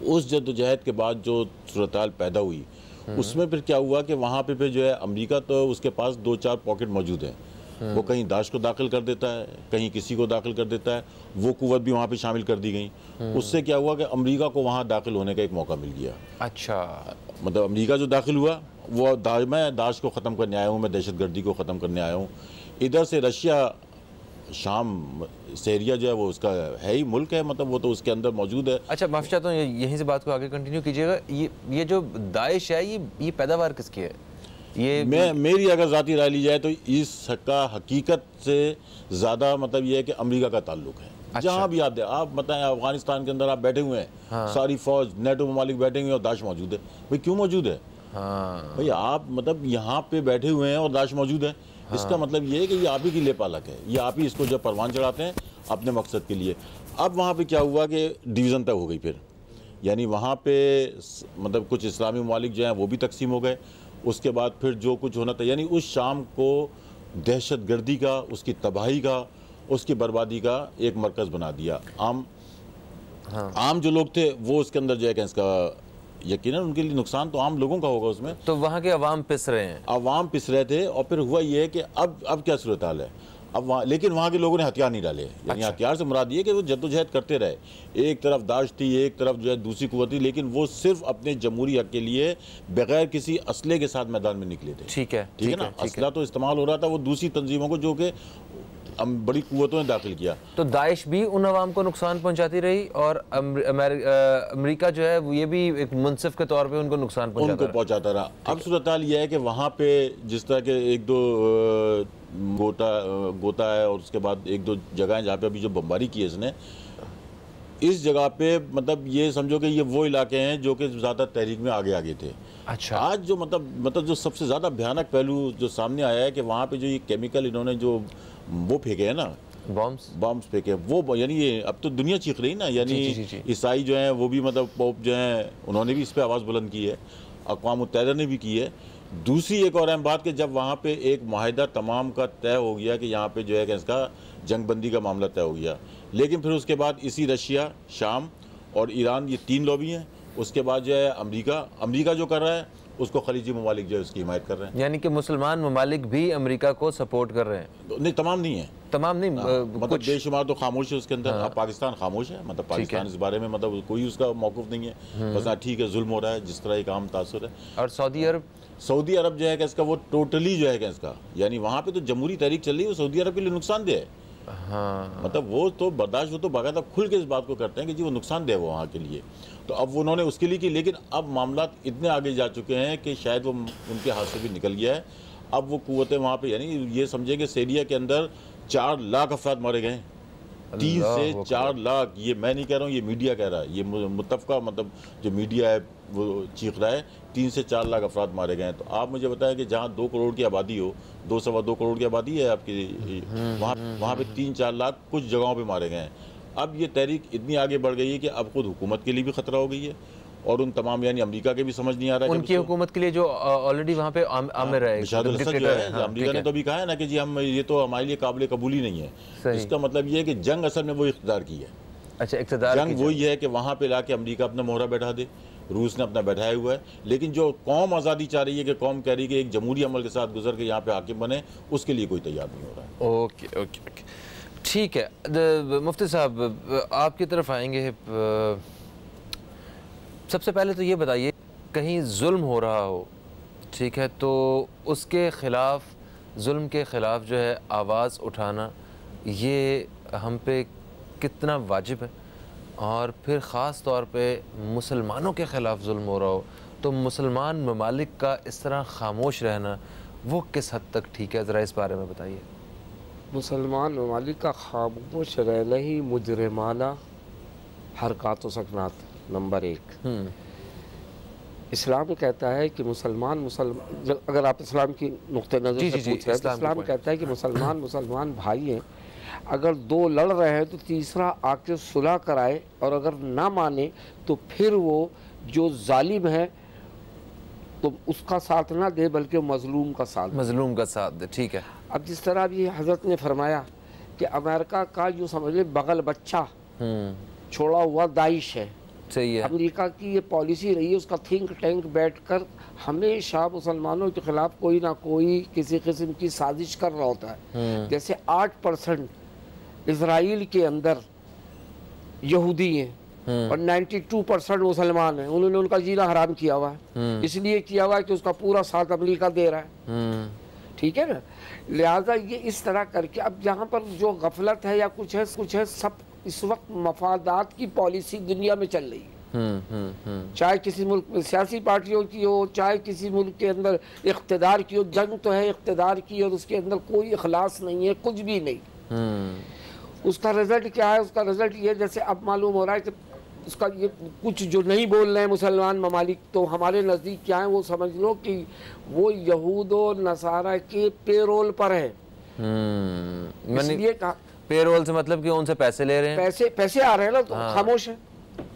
S7: उस जद्दोजहद के बाद जो सूरत हाल पैदा हुई, उसमें फिर क्या हुआ कि वहाँ पे फिर जो है अमेरिका तो उसके पास 2-4 पॉकेट मौजूद हैं। वो कहीं दाश को दाखिल कर देता है, कहीं किसी को दाखिल कर देता है। वो कुव्वत भी वहाँ पे शामिल कर दी गई। उससे क्या हुआ कि अमेरिका को वहाँ दाखिल होने का एक मौका मिल गया।
S1: अच्छा,
S7: मतलब अमेरिका जो दाखिल हुआ वो मैं दाश को ख़त्म करने आया हूँ, मैं दहशतगर्दी को ख़त्म करने आया हूँ। इधर से रशिया, शाम, सीरिया जो है वो उसका है ही मुल्क है, मतलब वो तो उसके अंदर मौजूद है।
S1: अच्छा, माफ़ी चाहता हूँ, यहीं से बात को आगे कंटिन्यू कीजिएगा। ये जो दाइश है ये पैदावार किसकी है? ये
S7: मेरी अगर ज़ाती राय ली जाए तो इसका हकीकत से ज़्यादा मतलब ये है कि अमेरिका का ताल्लुक है। अच्छा। जहाँ भी आप बताएं, अफगानिस्तान के अंदर आप बैठे हुए हैं। हाँ। सारी फौज नेटो ममालिक बैठे हुए हैं और दाश मौजूद है। भाई क्यों मौजूद है?
S1: हाँ।
S7: भाई आप मतलब यहाँ पे बैठे हुए हैं और दाश मौजूद है। हाँ। इसका मतलब ये है कि ये आप ही की लेपालक है, ये आप ही इसको जब परवान चढ़ाते हैं अपने मकसद के लिए। अब वहाँ पे क्या हुआ कि डिवीज़न तक हो गई फिर, यानी वहाँ पे मतलब कुछ इस्लामी ममालिक जो हैं वो भी तकसीम हो गए। उसके बाद फिर जो कुछ होना था, यानी उस शाम को दहशतगर्दी का, उसकी तबाही का, उसकी बर्बादी का एक मरकज़ बना दिया। आम जो लोग थे वो उसके अंदर जो है कि इसका यकीनन उनके लिए नुकसान तो आम लोगों का होगा उसमें।
S1: तो वहाँ के अवाम पिस रहे हैं,
S7: अवाम पिस रहे थे। और फिर हुआ ये है कि अब क्या सूरत हाल है अब वहाँ, लेकिन वहाँ के लोगों ने हथियार नहीं डाले। यानी अच्छा। हथियार से मुराद ये कि वो जद्दोजहद करते रहे। एक तरफ दाश थी, एक तरफ जो है दूसरी कुव्वत थी, लेकिन वो सिर्फ अपने जमहूरी हक के लिए बगैर किसी असले के साथ मैदान में निकले थे।
S1: ठीक है
S7: ना, असला तो इस्तेमाल हो रहा था, वो दूसरी तंजीमों को जो कि बड़ी कुव्वतों ने दाखिल किया।
S1: तो दाइश भी उन अवाम को नुकसान पहुंचाती रही और अमेरिका जो है वो ये भी एक मुनसिफ के तौर पे उनको नुकसान
S7: पहुंचाता रहा। अब सूरत हाल यह है कि वहाँ पे जिस तरह के 1-2 गोता है और उसके बाद 1-2 जगह हैं जहाँ पे अभी जो बमबारी की है इसने, इस जगह पे मतलब ये समझो कि ये वो इलाके हैं जो कि ज़्यादा तहरीक में आगे थे।
S1: अच्छा।
S7: आज जो मतलब जो सबसे ज़्यादा भयानक पहलू जो सामने आया है कि वहाँ पे जो ये केमिकल इन्होंने जो वो फेंके हैं ना, बॉम्ब्स फेंके, वो यानी ये अब तो दुनिया चीख रही ना, यानी ईसाई जो हैं वो भी मतलब पोप जो हैं उन्होंने भी इस पर आवाज़ बुलंद की है, अक़वाम मुत्तहिदा ने भी की है। दूसरी एक और अहम बात कि जब वहाँ पे एक माहिदा तमाम का तय हो गया कि यहाँ पे जो है कि इसका जंगबंदी का मामला तय हो गया, लेकिन फिर उसके बाद इसी रशिया, शाम और ईरान, ये 3 लॉबी हैं। उसके बाद जो है अमेरिका जो कर रहा है, उसको खलीजी ममालिक जो है उसकी हिमायत कर रहे हैं।
S1: यानी कि मुसलमान ममालिक भी अमेरिका को सपोर्ट कर रहे हैं?
S7: नहीं, तमाम नहीं है,
S1: तमाम नहीं,
S7: मतलब बेशुमार तो खामोश है उसके अंदर। अब पाकिस्तान खामोश है, मतलब पाकिस्तान इस बारे में मतलब कोई उसका मौक़िफ़ नहीं है, बस हाँ ठीक है जुल्म हो रहा है जिस तरह एक आम तासुर है।
S1: और सऊदी अरब
S7: जो है कि इसका वो टोटली जो है कि इसका यानी वहाँ पे तो जमहूरी तहरीक चल रही है, वो सऊदी अरब के लिए नुकसानदेह है।
S1: हाँ, मतलब
S7: वो तो बर्दाश्त, वो तो बाकायदा खुल के इस बात को करते हैं कि जी वो नुकसानदेह है वो वहाँ के लिए, तो अब उन्होंने उसके लिए की। लेकिन अब मामला इतने आगे जा चुके हैं कि शायद वो उनके हाथ से भी निकल गया है। अब वो कुव्वतें वहाँ पे, यानी ये समझे कि सीरिया के अंदर 4 लाख अफराद मारे गए हैं, 3 से 4 लाख। ये मैं नहीं कह रहा हूँ, ये मीडिया कह रहा है, ये मुतफ़क़ा मतलब जो मीडिया है वो चीख रहा है, 3 से 4 लाख अफराद मारे गए हैं। तो आप मुझे बताएं कि जहाँ 2 करोड़ की आबादी हो, 2-2 करोड़ की आबादी है आपकी, वहाँ पे 3-4 लाख कुछ जगहों पे मारे गए हैं। अब ये तहरीक इतनी आगे बढ़ गई है कि अब खुद हुकूमत के लिए भी ख़तरा हो गई है, और उन तमाम यानी अमेरिका के भी समझ नहीं आ रहा है
S1: उनकी हुकूमत के लिए जो ऑलरेडी वहाँ पे आमिर है,
S7: अमेरिका ने तो अभी कहा है ना कि जी हम ये तो हमारे लिए काबिल कबूल ही नहीं है। इसका मतलब ये है कि जंग असल में वो इख्तियार की है।
S1: अच्छा, इख्तियार
S7: जंग वही है कि वहाँ पे लाके अमेरिका अपना मोहरा बैठा दे, रूस ने अपना बैठाया हुआ है। लेकिन जो कौम आज़ादी चाह रही है, कि कौम कह रही है कि एक जमहूरी अमल के साथ गुजर के यहाँ पे हाकिम बने, उसके लिए कोई तैयार नहीं हो रहा है।
S1: ओके ओके ओके, ठीक है। मुफ्ती साहब आपकी तरफ आएंगे। सबसे पहले तो ये बताइए, कहीं जुल्म हो रहा हो, ठीक है, तो उसके ख़िलाफ़, जुल्म के ख़िलाफ़ जो है आवाज़ उठाना, ये हम पे कितना वाजिब है? और फिर ख़ास तौर पे मुसलमानों के ख़िलाफ़ जुल्म हो रहा हो तो मुसलमान ममालिक का इस तरह खामोश रहना वो किस हद तक ठीक है? ज़रा इस बारे में बताइए।
S6: मुसलमान ममालिक का खामोश रहना ही मुजरिमाना हरकत व सकनात नंबर 1। इस्लाम कहता है कि मुसलमान अगर आप इस्लाम की नुक्ते नज़र से पूछें, इस्लाम कहता है कि मुसलमान भाई हैं, अगर 2 लड़ रहे हैं तो तीसरा आके सुलह कराए, और अगर ना माने तो फिर वो जो जालिम है तो उसका साथ ना दे, बल्कि मजलूम का साथ
S1: दे। ठीक है।
S6: अब जिस तरह अभी हज़रत ने फरमाया कि अमेरिका का जो समझ ले बगल बच्चा छोड़ा हुआ दाइश है,
S1: सही है।
S6: अमेरिका की ये पॉलिसी रही है, उसका थिंक टैंक बैठकर हमेशा मुसलमानों के खिलाफ कोई ना कोई किसी किस्म की साजिश कर रहा होता है। जैसे 8% इजराइल के अंदर यहूदी हैं और 92% मुसलमान हैं, उन्होंने उनका जीना हराम किया हुआ है, इसलिए किया हुआ है कि उसका पूरा साथ अमेरिका दे रहा है। ठीक है ना, लिहाजा ये इस तरह करके अब यहाँ पर जो गफलत है या कुछ है, सब इस वक्त मफादात की पॉलिसी दुनिया में चल रही है। चाहे किसी मुल्क में सियासी पार्टियों की हो, चाहे किसी मुल्क के अंदर इख्तिदार की हो, जंग तो है इख्तिदार की और उसके अंदर कोई इखलास नहीं है, कुछ भी नहीं। उसका रिजल्ट क्या है? उसका रिजल्ट ये, जैसे अब मालूम हो रहा है कि उसका ये कुछ जो नहीं बोल रहे हैं मुसलमान ममालिक, तो हमारे नज़दीक क्या है वो समझ लो कि वो यहूद और नसारा के पेरोल पर है।
S1: इसलिए कहा पेरोल से मतलब कि उनसे पैसे ले रहे हैं,
S6: पैसे आ रहे हैं ना, तो खामोश है।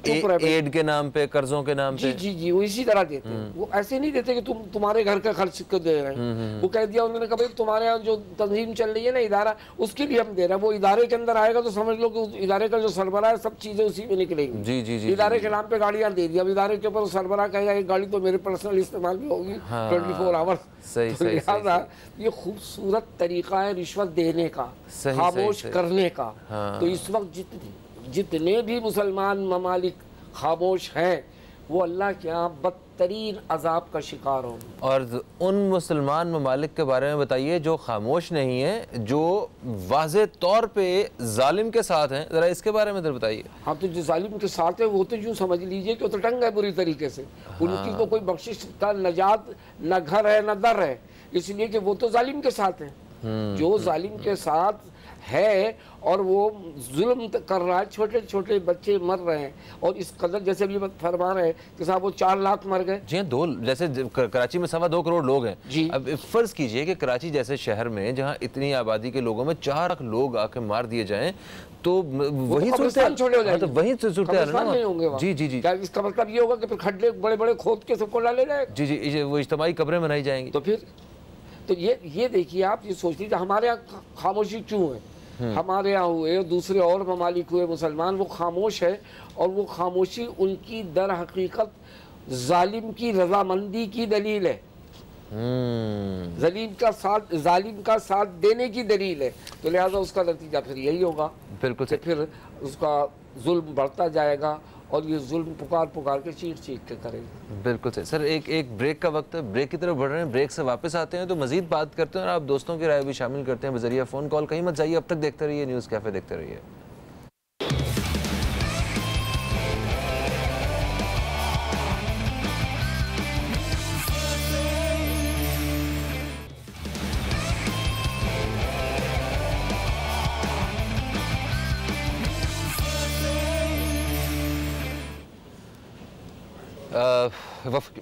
S1: एड के नाम पे, कर्जों के नाम पे,
S6: जी वो इसी तरह देते हैं। वो ऐसे नहीं देते कि तुम्हारे घर का खर्च कर दे रहे हैं। वो कह दिया उन्होंने, कहा तुम्हारे यहाँ जो तंजीम चल रही है ना, इदारा, उसके लिए हम दे रहे हैं। वो इदारे के अंदर आएगा तो समझ लो कि उस इदारे का जो सरबराह है, सब चीजें उसी में निकलेंगी।
S1: जी
S6: इदारे के नाम पे गाड़ियाँ दे दी, अब इदारे के ऊपर सरबराह कहेगा एक गाड़ी तो मेरे पर्सनल इस्तेमाल में होगी 24 आवर्स। लिहाजा ये खूबसूरत तरीका है रिश्वत देने का, खामोश करने का। तो इस वक्त जितने भी मुसलमान ममालिक खामोश हैं, वो अल्लाह के यहाँ बदतरीन अजाब का शिकार होंगे।
S1: और उन मुसलमान ममालिक के बारे में बताइए जो खामोश नहीं है, जो वाज़े तौर पे जालिम के साथ हैं, ज़रा इसके बारे में बताइए।
S6: हाँ, तो जो जालिम के साथ है वो तो यूँ समझ लीजिए कि वो तो टंग है बुरी तरीके से। उनकी तो कोई बख्शिश का नजात न घर है न दर है, इसलिए कि वो तो जालिम के साथ हैं। जो जालिम के साथ है और वो जुल्म कर रहा है, छोटे छोटे बच्चे मर रहे हैं, और इस कदर जैसे भी फरमा रहे हैं कि साहब वो 4 लाख मर गए।
S1: जी, 2 जैसे कराची में 2.25 करोड़ लोग हैं जी। अब फर्ज कीजिए कि कराची जैसे शहर में जहाँ इतनी आबादी के लोगों में 4 लाख लोग आके मार दिए जाएं, तो वही
S6: छोड़े हो जाएंगे,
S1: वही सूरत जी जी जी।
S6: इसका मतलब ये होगा कि फिर खड्डे बड़े बड़े खोद के सबको डाले जाए।
S1: जी जी, वो इज्तिमाई कब्रें बनाई जाएंगी।
S6: तो फिर तो ये देखिए, आप ये सोच लीजिए हमारे यहाँ खामोशी क्यों है। हमारे यहाँ हुए, दूसरे और ममालिक हुए मुसलमान, वो खामोश है, और वो खामोशी उनकी दर हकीकत जालिम की रजामंदी की दलील है, जालिम का साथ देने की दलील है। तो लिहाजा उसका नतीजा फिर यही होगा,
S1: बिल्कुल
S6: कि फिर उसका जुल्म बढ़ता जाएगा और ये जुल्म पुकार के चीख के करेंगे।
S1: बिल्कुल सही सर। एक ब्रेक का वक्त है, ब्रेक की तरफ बढ़ रहे हैं, ब्रेक से वापस आते हैं तो मजीद बात करते हैं और आप दोस्तों की राय भी शामिल करते हैं बजरिया फ़ोन कॉल। कहीं मत जाइए, अब तक देखते रहिए न्यूज़ कैफ़े, देखते रहिए।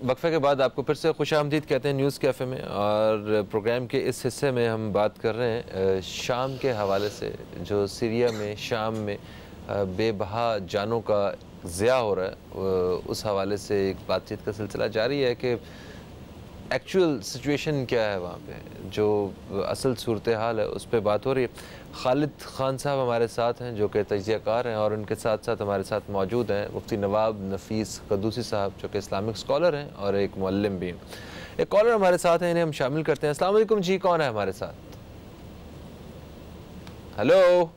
S1: वक्फे के बाद आपको फिर से खुशामदीद कहते हैं न्यूज़ कैफ़े में। और प्रोग्राम के इस हिस्से में हम बात कर रहे हैं शाम के हवाले से, जो सीरिया में, शाम में बेबहा जानों का ज़िया हो रहा है, उस हवाले से एक बातचीत का सिलसिला जारी है कि एक्चुअल सिचुएशन क्या है वहाँ पे, जो असल सूरत हाल है उस पर बात हो रही है। खालिद खान साहब हमारे साथ हैं जो कि तजियाकार हैं, और उनके साथ साथ हमारे साथ मौजूद हैं मुफ्ती नवाब नफीस कदूसी साहब जो कि इस्लामिक स्कॉलर हैं और एक मुअल्लिम भी हैं। एक कॉलर हमारे साथ हैं, इन्हें हम शामिल करते हैं। अस्सलाम वालेकुम जी, कौन है हमारे साथ? हेलो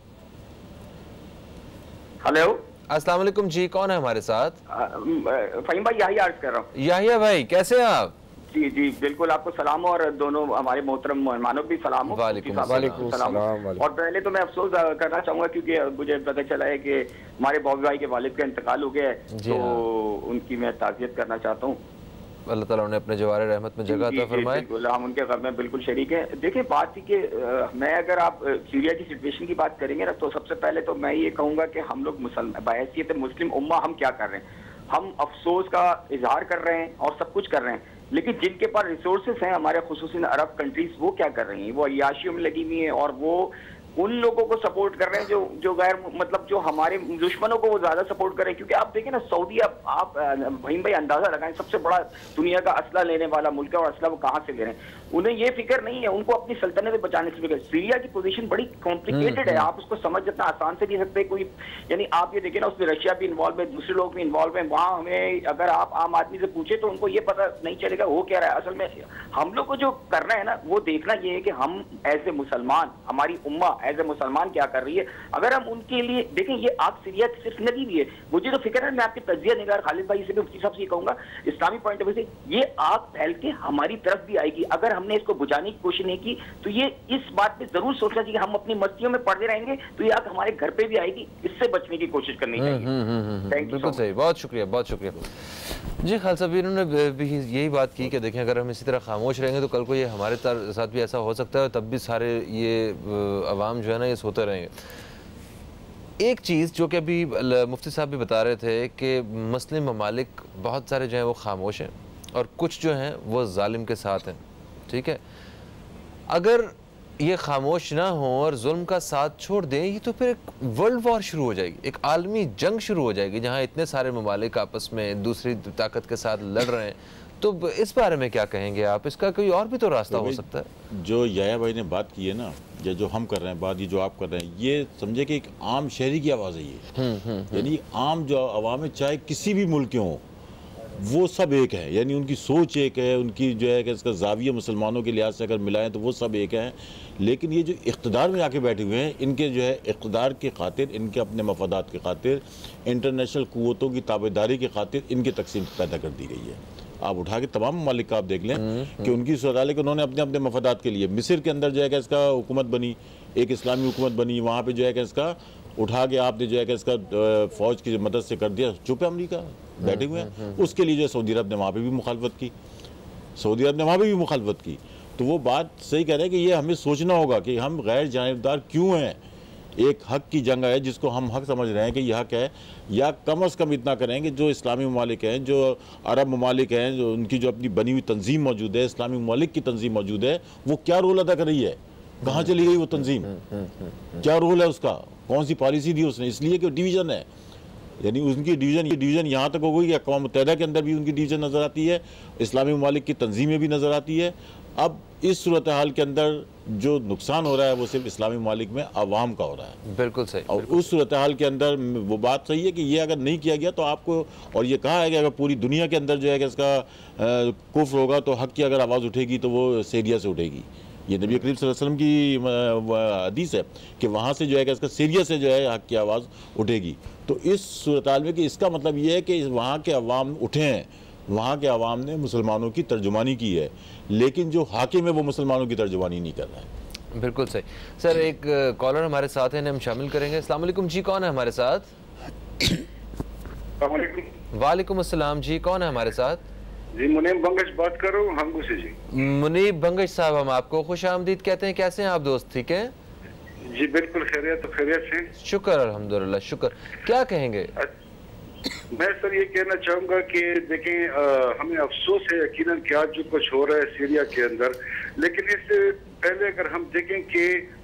S8: हेलो,
S1: अस्सलाम वालेकुम जी, कौन है हमारे साथ?
S8: फहीम भाई, याहिया अर्ज कर रहा हूँ।
S1: याहिया भाई, कैसे हैं आप?
S8: जी जी बिल्कुल, आपको सलाम और दोनों हमारे मोहतरम मेहमानों को भी सलाम हो।
S6: वालेकुम सलाम।
S8: और पहले तो मैं अफसोस करना चाहूँगा क्योंकि मुझे पता चला है कि हमारे बॉबी भाई के वालिद का इंतकाल हो गया है, तो उनकी मैं ताज़ियत करना चाहता हूँ।
S1: अल्लाह ताला उन्हें अपने जवारे रहमत में जगह अता फरमाए।
S8: बिल्कुल, हम उनके गम में बिल्कुल शरीक हैं। देखिए, बात थी कि मैं, अगर आप सीरिया की सिचुएशन की बात करेंगे ना, तो सबसे पहले तो मैं ये कहूँगा कि हम लोग बहैसियत मुस्लिम उम्मा हम क्या कर रहे हैं। हम अफसोस का इजहार कर रहे हैं और सब कुछ कर रहे हैं, लेकिन जिनके पास रिसोर्सेस हैं हमारे खुसूसन अरब कंट्रीज, वो क्या कर रही हैं? वो अय्याशियों में लगी हुई हैं और वो उन लोगों को सपोर्ट कर रहे हैं जो गैर, मतलब जो हमारे दुश्मनों को वो ज्यादा सपोर्ट कर रहे हैं। क्योंकि आप देखें ना, सऊदी, आप भईम भाई अंदाजा लगाएं, सबसे बड़ा दुनिया का असला लेने वाला मुल्क है, और असला वो कहाँ से ले रहे हैं? उन्हें ये फिक्र नहीं है, उनको अपनी सल्तनत बचाने से फिक्र। सीरिया की पोजीशन बड़ी कॉम्प्लिकेटेड है, आप उसको समझ जितना आसान से नहीं सकते कोई। यानी आप ये देखें ना, उसमें रशिया भी इन्वॉल्व है, दूसरे लोग भी इन्वॉल्व है। वहाँ हमें, अगर आप आम आदमी से पूछे तो उनको ये पता नहीं चलेगा वो क्या रहा है। असल में हम लोग को जो करना है ना, वो देखना ये है कि हम एज ए मुसलमान, हमारी उम्मा एज ए मुसलमान क्या कर रही है। अगर हम उनके लिए देखें, ये आग सीरिया की सिर्फ लगी हुई है, मुझे तो फिक्र है, मैं आपके तजिया निगार खालिद भाई से भी, मुफ्ती साहब से कहूंगा, इस्लामी पॉइंट ऑफ व्यू से ये आग फैल के हमारी तरफ भी आएगी। अगर हमने इसको बुझाने की कोशिश नहीं की तो ये, इस बात पे जरूर सोचना चाहिए, हम अपनी मस्तियों में पड़ते रहेंगे तो ये आग हमारे घर पे भी आएगी। इससे बचने की कोशिश करनी चाहिए।
S1: बिल्कुल सही, बहुत शुक्रिया, बहुत शुक्रिया जी। खालसा भी इन्होंने भी यही बात की कि देखें, अगर हम इसी तरह खामोश रहेंगे तो कल को ये हमारे साथ भी ऐसा हो सकता है, तब भी सारे ये अवाम जो है ना, ये सोते रहेंगे। एक चीज़ जो कि अभी मुफ्ती साहब भी बता रहे थे कि मुस्लिम ममालिक बहुत सारे जो हैं वो खामोश हैं और कुछ जो हैं वो जालिम के साथ हैं, ठीक है। अगर ये खामोश ना हो और जुल्म का साथ छोड़ दें, ये तो फिर एक वर्ल्ड वॉर शुरू हो जाएगी, एक आलमी जंग शुरू हो जाएगी, जहाँ इतने सारे ममालिक आपस में दूसरी ताकत के साथ लड़ रहे हैं। तो इस बारे में क्या कहेंगे आप? इसका कोई और भी तो रास्ता हो सकता है।
S7: जो याया भाई ने बात की है ना, या जो हम कर रहे हैं बात, ये जो आप कर रहे हैं, ये समझे कि एक आम शहरी की आवाज़ है ये। यानी आम जो अवाम है, चाहे किसी भी मुल्क के हों, वो सब एक है। यानी उनकी सोच एक है, उनकी जो है कि इसका जाविया मुसलमानों के लिहाज से अगर मिलाएं तो वो सब एक हैं। लेकिन ये जो इक़्तिदार में आके बैठे हुए हैं, इनके जो है इक़्तिदार की खातिर, इनके अपने मफादात की खातिर, इंटरनेशनल क़ुव्वतों की ताबेदारी की खातिर इनकी तकसीम पैदा कर दी गई है। आप उठा के तमाम ममालिक का आप देख लें कि उनकी सूरत हाल है कि उन्होंने अपने अपने मफादात के लिए, मिस्र के अंदर जो है कि इसका हुकूमत बनी, एक इस्लामी हुकूमत बनी, वहाँ पर जो है कि इसका उठा के आपने जो है कि इसका फ़ौज की मदद से कर दिया। चुप है अमरीका, बैठे हुए हैं। उसके लिए जो है सऊदी अरब ने वहाँ पे भी मुखालफत की, सऊदी अरब ने वहाँ पे भी मुखालफत की। तो वो बात सही कह रहे हैं कि ये हमें सोचना होगा कि हम गैर जानिबदार क्यों हैं। एक हक की जंग है जिसको हम हक समझ रहे हैं कि यह हक है, या कम अज़ कम इतना करें कि जो इस्लामी ममालिक हैं, जो अरब ममालिक हैं, जो उनकी जो अपनी बनी हुई तंजीम मौजूद है, इस्लामी ममालिक की तंजीम मौजूद है, वो क्या रोल अदा कर रही है, कहाँ चली गई वो तंजीम, क्या रोल है उसका, कौन सी पॉलिसी दी उसने। इसलिए कि डिवीज़न है, यानी उनकी डिवीज़न यहाँ तक हो गई कि अक़वाम मुत्तहिदा के अंदर भी उनकी डिवीज़न नज़र आती है, इस्लामी ममालिक की तंजीमें भी नज़र आती है, अब इस सूरत हाल के अंदर जो नुकसान हो रहा है वो सिर्फ इस्लामी ममालिक में अवाम का हो रहा है।
S1: बिल्कुल सही।
S7: और उस सूरत हाल के अंदर वो बात सही है कि ये अगर नहीं किया गया तो आपको, और ये कहा है कि अगर पूरी दुनिया के अंदर जो है कि इसका कुफ्र होगा तो हक की अगर आवाज़ उठेगी तो वो सीरिया से उठेगी। ये नबी करीम सल्लल्लाहु अलैहि वसल्लम की हदीस है कि वहाँ से जो है कि इसका सीरिया से जो है हक की आवाज़ उठेगी। तो इस सूरत हाल में कि इसका मतलब ये है कि वहाँ के अवाम उठे हैं, वहाँ के अवाम ने मुसलमानों की तर्जुमानी की है, लेकिन जो हाकिम है वो मुसलमानों की तर्जुमानी नहीं कर रहा है।
S1: बिल्कुल सही। सर एक कॉलर हमारे साथ हैं, हम शामिल करेंगे। अस्सलाम वालेकुम जी, कौन है हमारे साथ? वालेकुम अस्सलाम जी, कौन है हमारे साथ?
S9: जी मुनीब बंगश बात कर रहा हूँ हमगू से जी।
S1: मुनीब बंगश साहब, हम आपको खुश आमदीद कहते हैं। कैसे हैं आप दोस्त, ठीक हैं?
S9: जी बिल्कुल खैरियत, तो खैरियत से।
S1: शुक्र अल्हम्दुलिल्लाह, शुक्र। क्या कहेंगे?
S9: मैं सर ये कहना चाहूँगा कि देखें हमें अफसोस है यकीनन कि आज जो कुछ हो रहा है सीरिया के अंदर, लेकिन इससे पहले अगर हम देखें कि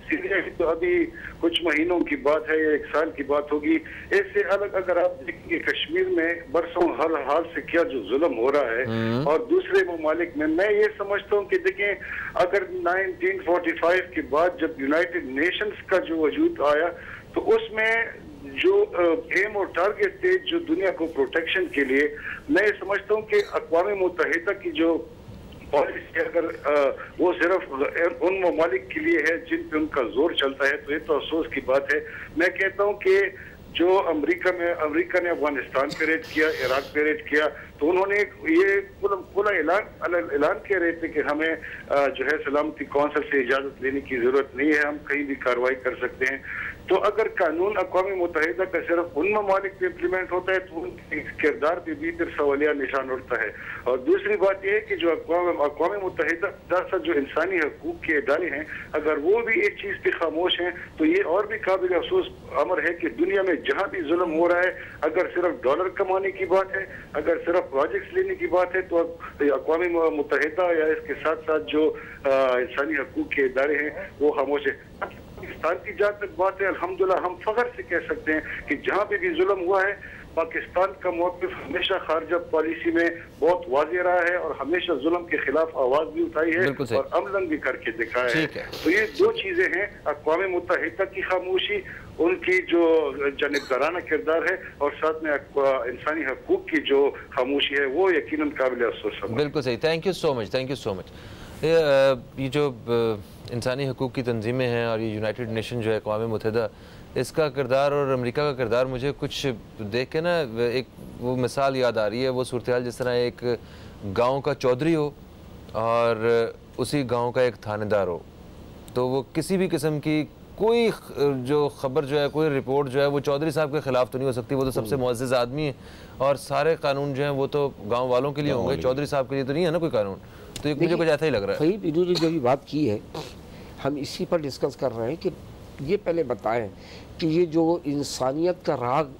S9: सीरिया की तो अभी कुछ महीनों की बात है या 1 साल की बात होगी। इससे अलग अगर आप देखेंगे कश्मीर में बरसों हर हाल से क्या जो जुल्म हो रहा है और दूसरे ममालिक में, मैं ये समझता हूँ कि देखें अगर 1945 के बाद जब यूनाइटेड नेशंस का जो वजूद आया तो उसमें जो एम और टारगेट थे जो दुनिया को प्रोटेक्शन के लिए, मैं ये समझता हूँ कि अक़वाम मुत्तहिदा की जो पॉलिसी अगर वो सिर्फ उन ममालिक के लिए है जिन पे उनका जोर चलता है तो ये तो अफसोस की बात है। मैं कहता हूँ कि जो अमेरिका ने अफगानिस्तान पे रेड किया, इराक पे रेड किया, तो उन्होंने ये पूरा ऐलान किया रहे थे कि हमें जो है सलामती कौंसिल से इजाजत लेने की जरूरत नहीं है, हम कहीं भी कार्रवाई कर सकते हैं। तो अगर कानून अक़वाम मुत्तहिदा का सिर्फ उन ममालिक पे इम्प्लीमेंट होता है तो उनके किरदार पे भी फिर सवालिया निशान उठता है। और दूसरी बात यह है कि जो अक़वाम मुत्तहिदा जो इंसानी हकूक के इदारे हैं, अगर वो भी एक चीज़ पे खामोश हैं तो ये और भी काबिल अफसोस अमर है कि दुनिया में जहाँ भी जुल्म हो रहा है, अगर सिर्फ डॉलर कमाने की बात है, अगर सिर्फ प्रोजेक्ट्स लेने की बात है, तो अक़वाम मुत्तहिदा या इसके साथ साथ जो इंसानी हकूक के इदारे हैं वो खामोश है। पाकिस्तान की जहाँ तक बात है, अल्हम्दुलिल्लाह हम फख्र से कह सकते हैं कि जहाँ पे भी जुल्म हुआ है पाकिस्तान का मौक़िफ़ हमेशा खारजा पॉलिसी में बहुत वाज़ेह रहा है और हमेशा जुल्म के खिलाफ आवाज़ भी उठाई है और अमलन भी करके दिखाया है। तो ये दो चीज़ें हैं, अक़वाम मुत्तहिदा की खामोशी, उनकी जो जानिबदाराना किरदार है, और साथ में इंसानी हकूक की जो खामोशी है वो यकीनन काबिल अफसोस है।
S1: बिल्कुल सही। Thank you so much, thank you so much. ये जो इंसानी हकूक़ की तंजीमें हैं और ये यूनाइटेड नेशन जो है अक़वाम मुत्तहिदा, इसका किरदार और अमेरिका का किरदार मुझे कुछ देख के ना एक वो मिसाल याद आ रही है। वो सूरत हाल जिस तरह एक गांव का चौधरी हो और उसी गांव का एक थानेदार हो, तो वो किसी भी किस्म की कोई जो खबर जो है, कोई रिपोर्ट जो है वो चौधरी साहब के ख़िलाफ़ तो नहीं हो सकती। वो तो सबसे मुअज़्ज़ज़ आदमी है और सारे कानून जो हैं वो तो गाँव वालों के लिए होंगे, चौधरी साहब के लिए तो नहीं है ना कोई कानून। तो मुझे कुछ ऐसा ही लग रहा है।
S6: भाई इन्होंने जो भी बात की है हम इसी पर डिस्कस कर रहे हैं कि ये पहले बताएं कि ये जो इंसानियत का राग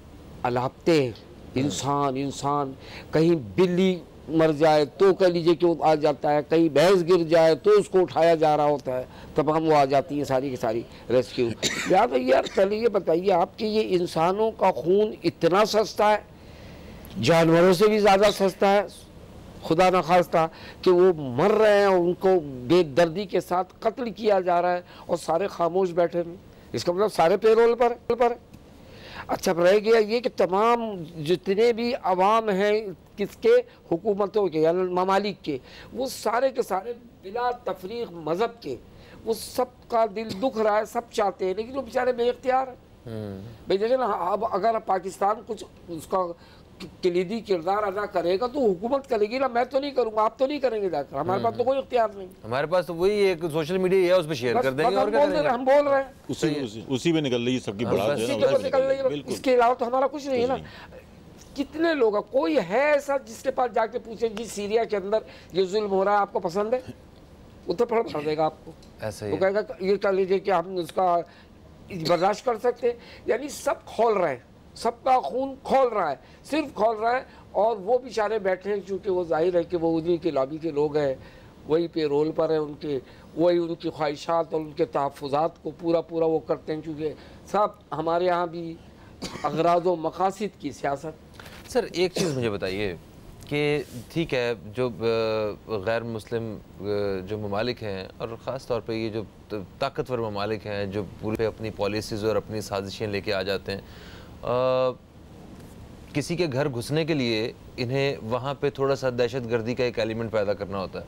S6: अलापते हैं, इंसान कहीं बिल्ली मर जाए तो कह लीजिए कि आ जाता है, कहीं भैंस गिर जाए तो उसको उठाया जा रहा होता है, तब हम वो आ जाती है सारी की सारी रेस्क्यू। याद है यार, पहले ये बताइए आपके ये इंसानों का खून इतना सस्ता है, जानवरों से भी ज़्यादा सस्ता है, खुदा न खास्ता कि वो मर रहे हैं, उनको बेदर्दी के साथ कत्ल किया जा रहा है और सारे खामोश बैठे हैं। इसका मतलब सारे पेरोल पर। अच्छा, रह गया ये कि तमाम जितने भी अवाम हैं किसके, हुकूमतों के या ममालिक के, वो सारे के सारे बिला तफरीक मज़हब के, वो सब का दिल दुख रहा है, सब चाहते हैं, लेकिन वो बेचारे बेइख्तियार हैं। भाई देखें ना, अब अगर पाकिस्तान कुछ उसका कलीदी किरदार अदा करेगा तो हुकूमत करेगी ना, मैं तो नहीं करूंगा, आप तो नहीं करेंगे जाकर, हमारे पास तो कोई इख्तियार नहीं।
S1: हमारे पास तो वही एक सोशल मीडिया है, उस पर शेयर कर देंगे और
S6: हम बोल रहे हैं
S7: उसी में निकल रही है सबकी बड़ा
S6: निकल रही है। इसके अलावा तो हमारा कुछ नहीं है ना। कितने लोग हैं, कोई है ऐसा जिसके पास जाके पूछे जी सीरिया के अंदर ये जुल्म हो रहा है, आपको पसंद है? वो तो पढ़ देगा आपको, वो कहेगा ये कह लीजिए कि हम उसका बर्दाश्त कर सकते हैं। यानी सब खोल रहे हैं, सबका खून खोल रहा है, सिर्फ खोल रहा है, और वो बेचारे बैठे हैं क्योंकि वो जाहिर है कि वो उन्हीं के लॉबी के लोग हैं, वही पे रोल पर है उनके, वही उनकी ख्वाहिशात और उनके तहफ़्फ़ुज़ात को पूरा वो करते हैं, क्योंकि सब हमारे यहाँ भी अग़राज़ व मक़ासिद की सियासत।
S1: सर एक चीज़ मुझे बताइए कि ठीक है, जो गैर मुस्लिम जो ममालिक हैं और ख़ास तौर पे ये जो ताकतवर ममालिक हैं जो पूरे अपनी पॉलिसीज़ और अपनी साजिशें लेके आ जाते हैं, किसी के घर घुसने के लिए इन्हें वहाँ पे थोड़ा सा दहशत गर्दी का एक एलिमेंट पैदा करना होता है।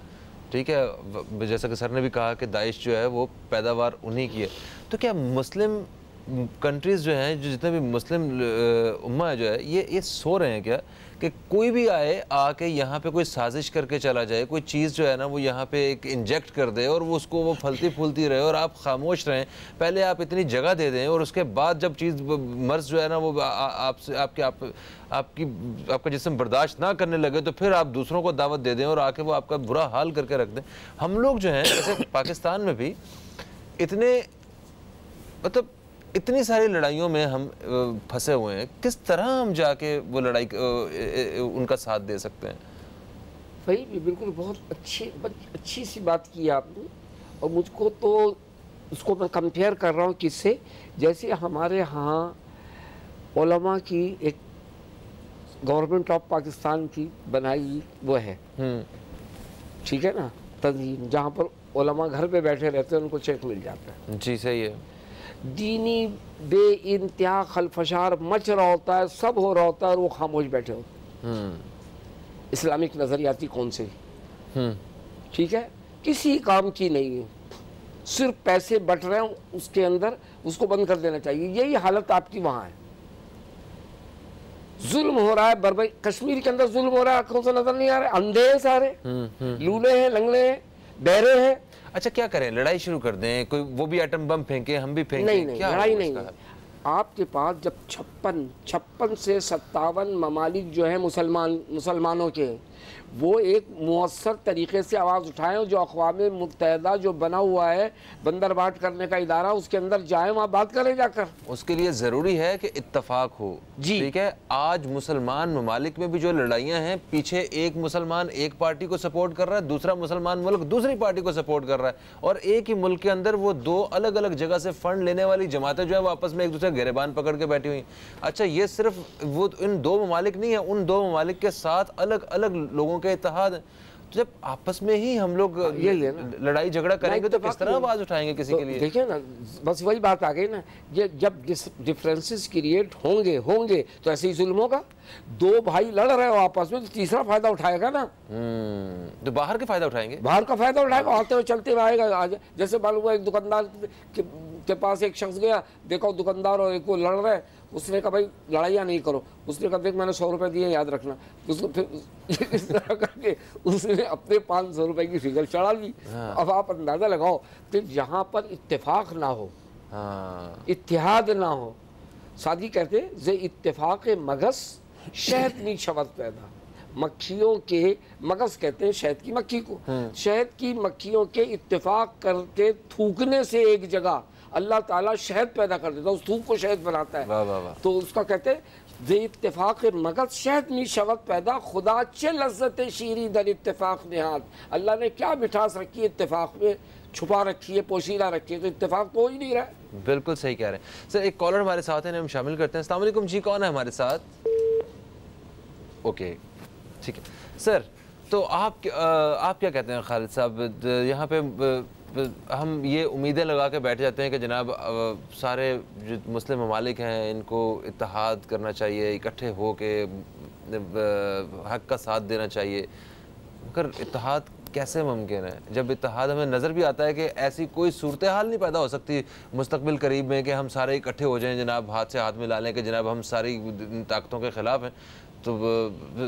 S1: ठीक है, जैसा कि सर ने भी कहा कि दाइश जो है वो पैदावार उन्हीं की है। तो क्या मुस्लिम कंट्रीज़ जो हैं, जो जितने भी मुस्लिम उम्मा जो है, ये सो रहे हैं क्या कि कोई भी आए आके यहाँ पे कोई साजिश करके चला जाए, कोई चीज़ जो है ना वो यहाँ पे एक इंजेक्ट कर दे और वो उसको वो फलती फूलती रहे और आप खामोश रहें। पहले आप इतनी जगह दे दें और उसके बाद जब चीज़ मर्ज जो है ना वो आपसे आपका जिस्म बर्दाश्त ना करने लगे तो फिर आप दूसरों को दावत दे दें और आके वो आपका बुरा हाल करके रख दें। हम लोग जो हैं जैसे पाकिस्तान में भी इतने मतलब इतनी सारी लड़ाइयों में हम फंसे हुए हैं, किस तरह हम जाके वो लड़ाई उनका साथ दे सकते हैं?
S6: भाई बिल्कुल बहुत अच्छी सी बात की आपने। और मुझको तो उसको मैं कंपेयर कर रहा हूँ किससे, जैसे हमारे यहाँ उलमा की एक गवर्नमेंट ऑफ पाकिस्तान की बनाई वो है, ठीक है ना, तंजीम, जहाँ पर उलमा घर पे बैठे रहते हैं, उनको चेक मिल जाता है।
S1: जी सही है।
S6: दीनी बेइंतहा खलफशार मच रहा होता है, सब हो रहा होता है और वो खामोश बैठे होते हैं। इस्लामिक नज़रियाती कौन से, ठीक है, किसी काम की नहीं है, सिर्फ पैसे बट रहे हैं उसके अंदर, उसको बंद कर देना चाहिए। यही हालत आपकी वहाँ है। जुल्म हो रहा है, बर्बरी कश्मीर के अंदर जुल्म हो रहा है, आंखों से नजर नहीं आ रहे, अंधे हैं सारे, लूले हैं, लंगड़े हैं, बहरे हैं।
S1: अच्छा क्या करें, लड़ाई शुरू कर दें, कोई वो भी एटम बम फेंके, हम भी फेंके?
S6: नहीं, लड़ाई नहीं है। आपके पास जब 56 से 57 ममालिक जो है मुसलमानों के, वो एक मुअस्सर तरीके से आवाज़ उठाएं, जो अक़वाम मुत्तहिदा जो बना हुआ है बंदरबाट करने का इदारा, उसके अंदर जाएं, वहाँ बात करें जाकर।
S1: उसके लिए ज़रूरी है कि इत्तफाक हो। जी ठीक है। आज मुसलमान ममालिक में भी जो लड़ाइयाँ हैं, पीछे एक मुसलमान एक पार्टी को सपोर्ट कर रहा है, दूसरा मुसलमान मुल्क दूसरी पार्टी को सपोर्ट कर रहा है, और एक ही मुल्क के अंदर वो दो अलग अलग जगह से फंड लेने वाली जमातें जो है वो आपस में एक दूसरे गिरेबान पकड़ के बैठी हुई। अच्छा ये सिर्फ वो इन दो ममालिक नहीं है, उन दो ममालिक के साथ अलग अलग लोगों के इत्तेहाद। तो जब आपस में ही हम लोग ये लड़ाई झगड़ा करेंगे तो किस तरह आवाज उठाएंगे किसी के लिए?
S6: देखिए ना, बस वही बात आ गई ना, ये जब डिफरेंसेस क्रिएट होंगे तो ऐसे ही जुल्म होगा। दो भाई लड़ रहे हो आपस में, तो तीसरा फायदा उठाएगा ना।
S1: तो बाहर के फायदा उठाएंगे,
S6: बाहर का फायदा उठाएगा, आते हुए चलते हुए आएगा। आज जैसे मालूम हुआ एक दुकानदार के पास एक शख्स गया, देखो दुकानदार और एक को लड़ रहे, उसने कहा भाई लड़ाइयाँ नहीं करो। उसने कहा देख मैंने 100 रुपये दिए, याद रखना। उसको फिर इस तरह करके उसने अपने 500 रुपये की फिगर चढ़ा ली। अब आप अंदाज़ा लगाओ, फिर जहाँ पर इत्तेफाक ना हो, इत्तेहाद ना हो, सादी कहते जे इत्तेफाक मगस शहद नी शवत पैदा। मक्खियों के मगज कहते हैं शहद की मक्खी को, शहद की मक्खियों के इत्तेफाक करके थूकने से एक जगह अल्लाह ताला शहद पैदा कर देता है, उस थूक को शहद बनाता है।
S1: वाह वाह वाह।
S6: तो उसका कहते हैं जे इत्तेफाक मगज शहद नी शवत पैदा, खुदा चे लज्जत शीरी दर इत्तेफाक निहात। अल्लाह ने क्या मिठास रखी है इत्तेफाक में, छुपा रखी है, पोशीदा रखी है, तो इत्तेफाक तो हो ही नहीं रहा है।
S1: बिल्कुल सही कह रहे हैं सर। एक कॉलर हमारे साथ है, हम शामिल करते हैं। अस्सलाम वालेकुम जी, कौन है हमारे साथ? ओके ठीक है सर, तो आप क्या कहते हैं खालिद साहब? यहाँ पे हम ये उम्मीदें लगा के बैठ जाते हैं कि जनाब सारे जो मुस्लिम ममालिक हैं इनको इत्तेहाद करना चाहिए, इकट्ठे हो के हक का साथ देना चाहिए, मगर इत्तेहाद कैसे मुमकिन है जब इत्तेहाद हमें नज़र भी आता है कि ऐसी कोई सूरत हाल नहीं पैदा हो सकती मुस्तकबिल करीब में कि हम सारे इकट्ठे हो जाएं, जनाब हाथ से हाथ मिला लें कि जनाब हम सारी ताकतों के ख़िलाफ़ हैं। तो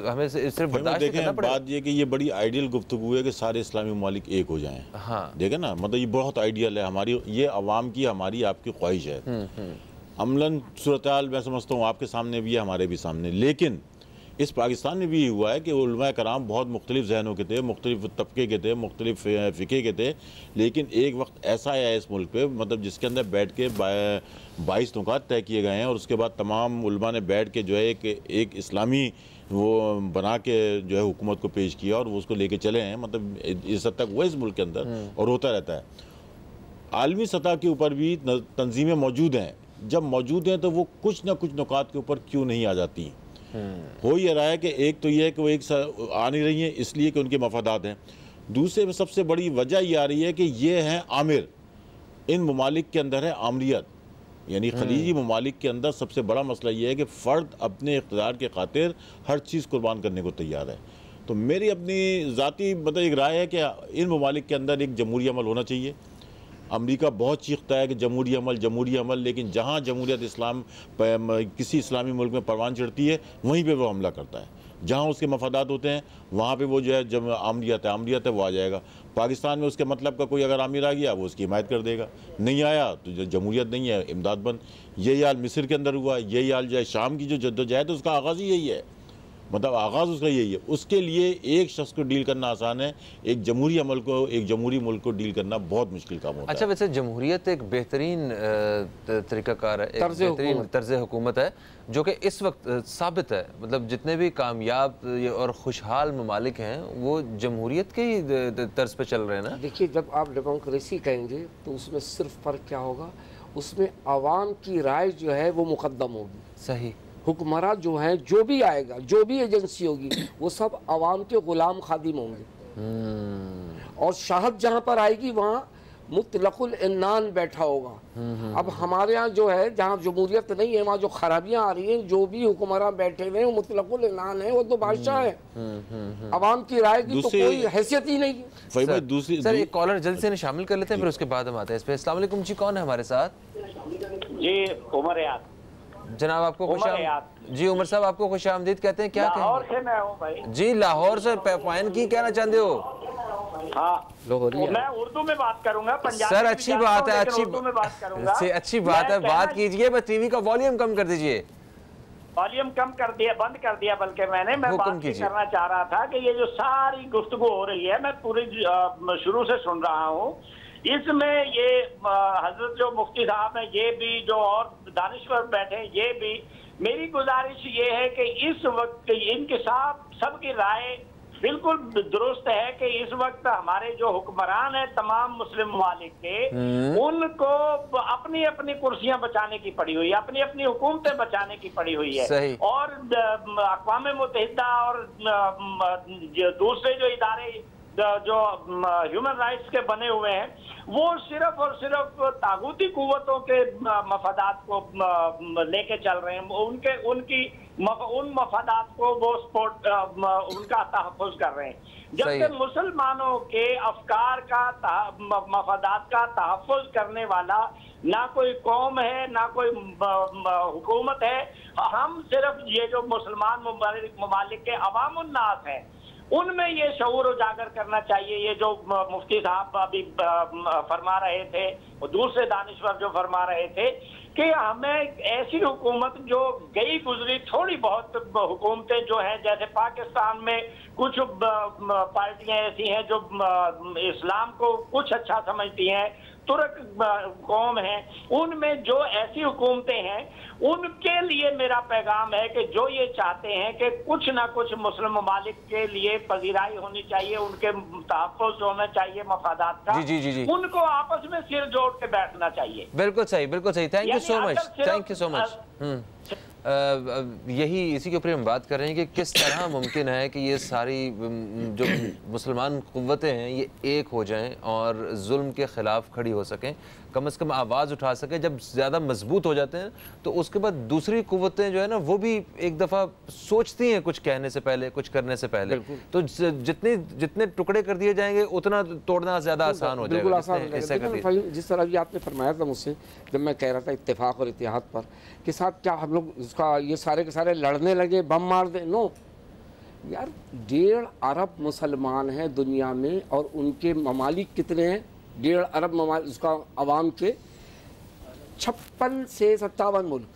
S1: हमें सिर्फ बर्दाश्त करना पड़ेगा।
S7: बात ये कि ये बड़ी आइडियल गुफ्तगू है कि सारे इस्लामी ममालिक एक हो जाएं।
S1: हाँ
S7: देखें ना, मतलब ये बहुत आइडियल है, हमारी ये अवाम की हमारी आपकी ख्वाहिश है। अमलन सूरत हाल मैं समझता हूँ आपके सामने भी है, हमारे भी सामने, लेकिन इस पाकिस्तान में भी हुआ है कि उलमा कराम बहुत मुख्तलिफ जहनों के थे, मुख्तलिफ तबके के थे, मुख्तलिफ फ़िक़े के थे, लेकिन एक वक्त ऐसा आया इस मुल्क पे, मतलब जिसके अंदर बैठ के 22 नुकात तय किए गए हैं और उसके बाद तमाम उलमा ने बैठ के जो है एक इस्लामी वो बना के जो है हुकूमत को पेश किया और वो उसको लेके चले हैं। मतलब इस हद तक हुआ इस मुल्क के अंदर और होता रहता है। आलमी सतह के ऊपर भी तंजीमें मौजूद हैं, जब मौजूद हैं तो वो कुछ ना कुछ नुकात के ऊपर क्यों नहीं आ जाती। हो ये रहा है कि एक तो ये है कि वो एक आ नहीं रही हैं इसलिए कि उनके मफादात हैं, दूसरे में सबसे बड़ी वजह ये आ रही है कि ये हैं आमिर, इन ममालिक के अंदर है आमरियत, यानी खलीजी ममालिक के अंदर सबसे बड़ा मसला ये है कि फ़र्द अपने इक़्तिदार के खातिर हर चीज़ कुर्बान करने को तैयार है। तो मेरी अपनी ज़ाती मतलब एक राय है कि इन ममालिक के अंदर एक जमहूरी अमल होना चाहिए। अमेरिका बहुत चीखता है कि जमहूरी अमल, लेकिन जहाँ जमहूरियत इस्लाम किसी इस्लामी मुल्क में परवान चढ़ती है वहीं पे वो हमला करता है, जहाँ उसके मफादात होते हैं वहाँ पे वो जो है जब आमरियत है वो आ जाएगा। पाकिस्तान में उसके मतलब का कोई अगर आमिर आ गया वो उसकी हिमायत कर देगा, नहीं आया तो जमहूरियत नहीं है, इमदाद बंद। यही हाल मिस्र के अंदर हुआ, यही हाल जो है शाम की जो जद्दोजहद है उसका आगाज़ ही यही है, मतलब आगाज़ उसका यही है। उसके लिए एक शख्स को डील करना आसान है, एक जमहूरी अमल को, एक जमहूरी मुल्क को डील करना बहुत मुश्किल काम होता है।
S1: अच्छा, वैसे जमहूरियत एक बेहतरीन तरीक़ाकार है, एक बेहतरीन तर्ज़ हुकूमत है जो कि इस वक्त साबित है, मतलब जितने भी कामयाब और खुशहाल ममालिक हैं वो जमहूरियत के ही तर्ज पे चल रहे हैं ना।
S6: देखिए, जब आप डेमोक्रेसी कहेंगे तो उसमें सिर्फ फ़र्क क्या होगा, उसमें आवाम की राय जो है वो मुकद्दम होगी।
S1: सही।
S6: हुक्मरान जो हैं, जो भी आएगा, जो भी एजेंसी होगी, वो सब आवाम के गुलाम खादिम होंगे। और शाहद जहाँ पर आएगी वहाँ मुतलकुल इन्नान बैठा होगा। अब हमारे यहाँ जो है, जहाँ जमहूरियत नहीं है, वहाँ जो खराबियाँ आ रही हैं, जो भी हुक्मरान बैठे हुए हैं वो मुतलकुल इन्नान है, वो तो बादशाह है। आवाम की राय की तो कोई हैसियत ही नहीं।
S1: दूसरी सर एक कॉलर जल्द से शामिल कर लेते हैं, फिर उसके बाद हम आते हैं इस पे। अस्सलाम वालेकुम जी, कौन है हमारे साथ?
S10: जी उमर याद
S1: जनाब, आपको खुशामदीद। जी उमर साहब, आपको खुशामदीद कहते हैं। क्या
S10: लाहौर से मैं हूँ भाई।
S1: जी लाहौर से पैफाइन की कहना चाहते हो?
S10: हाँ, मैं उर्दू में बात करूंगा। पंजाबी
S1: सर अच्छी बात है,
S10: अच्छी
S1: बात है, बात कीजिए, बस टीवी का वॉल्यूम कम कर दीजिए।
S10: वॉल्यूम कम कर दिया, बंद कर दिया बल्कि मैं बात करना चाह रहा था कि ये जो सारी गुफ्तगू हो रही है मैं पूरी शुरू से सुन रहा हूँ। इसमें ये हजरत जो मुफ्ती साहब हैं, ये भी जो और दानिश्वर बैठे हैं, ये भी, मेरी गुजारिश ये है कि इस वक्त इनके सबकी राय बिल्कुल दुरुस्त है कि इस वक्त हमारे जो हुक्मरान है तमाम मुस्लिम ममालिक के, उनको अपनी अपनी कुर्सियां बचाने की पड़ी हुई है, अपनी अपनी हुकूमतें बचाने की पड़ी हुई है। और अक़वाम मुत्तहिदा और दूसरे जो इदारे जो ह्यूमन राइट्स के बने हुए हैं वो सिर्फ और सिर्फ तागूती कुव्वतों के मफादात को लेके चल रहे हैं, उन मफादात को वो सपोर्ट उनका तहफ़्फ़ुज़ कर रहे हैं। जबकि मुसलमानों के अफकार का मफादात का तहफ़्फ़ुज़ करने वाला ना कोई कौम है, ना कोई हुकूमत है। हम सिर्फ ये जो मुसलमान ममालिक के अवाम उन्नास हैं उनमें ये शऊर उजागर करना चाहिए। ये जो मुफ्ती साहब अभी फरमा रहे थे, दूसरे दानिश्वर जो फरमा रहे थे कि हमें ऐसी हुकूमत जो गई गुजरी थोड़ी बहुत हुकूमतें जो हैं, जैसे पाकिस्तान में कुछ पार्टियां ऐसी हैं जो इस्लाम को कुछ अच्छा समझती हैं, तुर्क कौम है, उनमें जो ऐसी हुकूमतें हैं उनके लिए मेरा पैगाम है कि जो ये चाहते हैं कि कुछ ना कुछ मुस्लिम ममालिक के लिए पजीराई होनी चाहिए, उनके तहफ़्फ़ुज़ होना चाहिए मफादात का, जी। उनको आपस में सिर जोड़ के बैठना चाहिए।
S1: बिल्कुल सही, बिल्कुल सही। Thank you so much, thank you so much. यही इसी के ऊपर हम बात कर रहे हैं कि किस तरह मुमकिन है कि ये सारी जो मुसलमान क़ुव्वतें हैं ये एक हो जाएं और जुल्म के ख़िलाफ़ खड़ी हो सकें, कम से कम आवाज़ उठा सकें। जब ज़्यादा मजबूत हो जाते हैं तो उसके बाद दूसरी क़ुव्वतें जो है ना वो भी एक दफ़ा सोचती हैं कुछ कहने से पहले, कुछ करने से पहले। तो जितने टुकड़े कर दिए जाएंगे उतना तोड़ना ज़्यादा आसान हो जाएगा।
S6: जिस तरह भी आपने फरमाया था मुझसे जब मैं कह रहा था इत्तेफाक और इत्तेहाद पर के साथ, क्या हम लोग इसका ये सारे के सारे लड़ने लगे, बम मार दे? नो यार, 1.5 अरब मुसलमान हैं दुनिया में और उनके ममालिक कितने हैं? 1.5 अरब ममालिक, उसका अवाम के 56 से 57 मुल्क,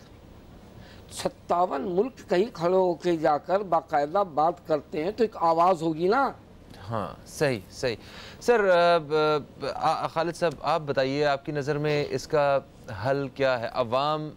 S6: 57 मुल्क कहीं खड़े होकर जाकर बाकायदा बात करते हैं तो एक आवाज़ होगी ना।
S1: हाँ सही सही। सर खालिद साहब आप बताइए, आपकी नज़र में इसका हल क्या है? अवाम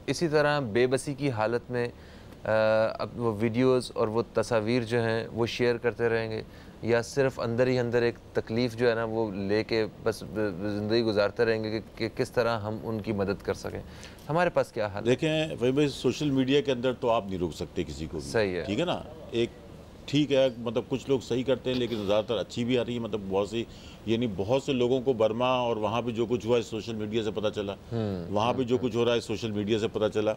S1: इसी तरह बेबसी की हालत में अब वो वीडियोस और वो तस्वीर जो हैं वो शेयर करते रहेंगे, या सिर्फ अंदर ही अंदर एक तकलीफ़ जो है ना वो लेके बस ज़िंदगी गुजारते रहेंगे कि किस तरह हम उनकी मदद कर सकें? हमारे पास क्या हाल?
S7: देखें भाई, सोशल मीडिया के अंदर तो आप नहीं रोक सकते किसी को भी,
S1: सही है,
S7: ठीक है ना। एक ठीक है, मतलब कुछ लोग सही करते हैं, लेकिन ज़्यादातर अच्छी भी आ रही है। मतलब बहुत सी, यानी बहुत से लोगों को बर्मा और वहाँ पे जो कुछ हुआ है सोशल मीडिया से पता चला, वहाँ पे जो कुछ हो रहा है सोशल मीडिया से पता चला।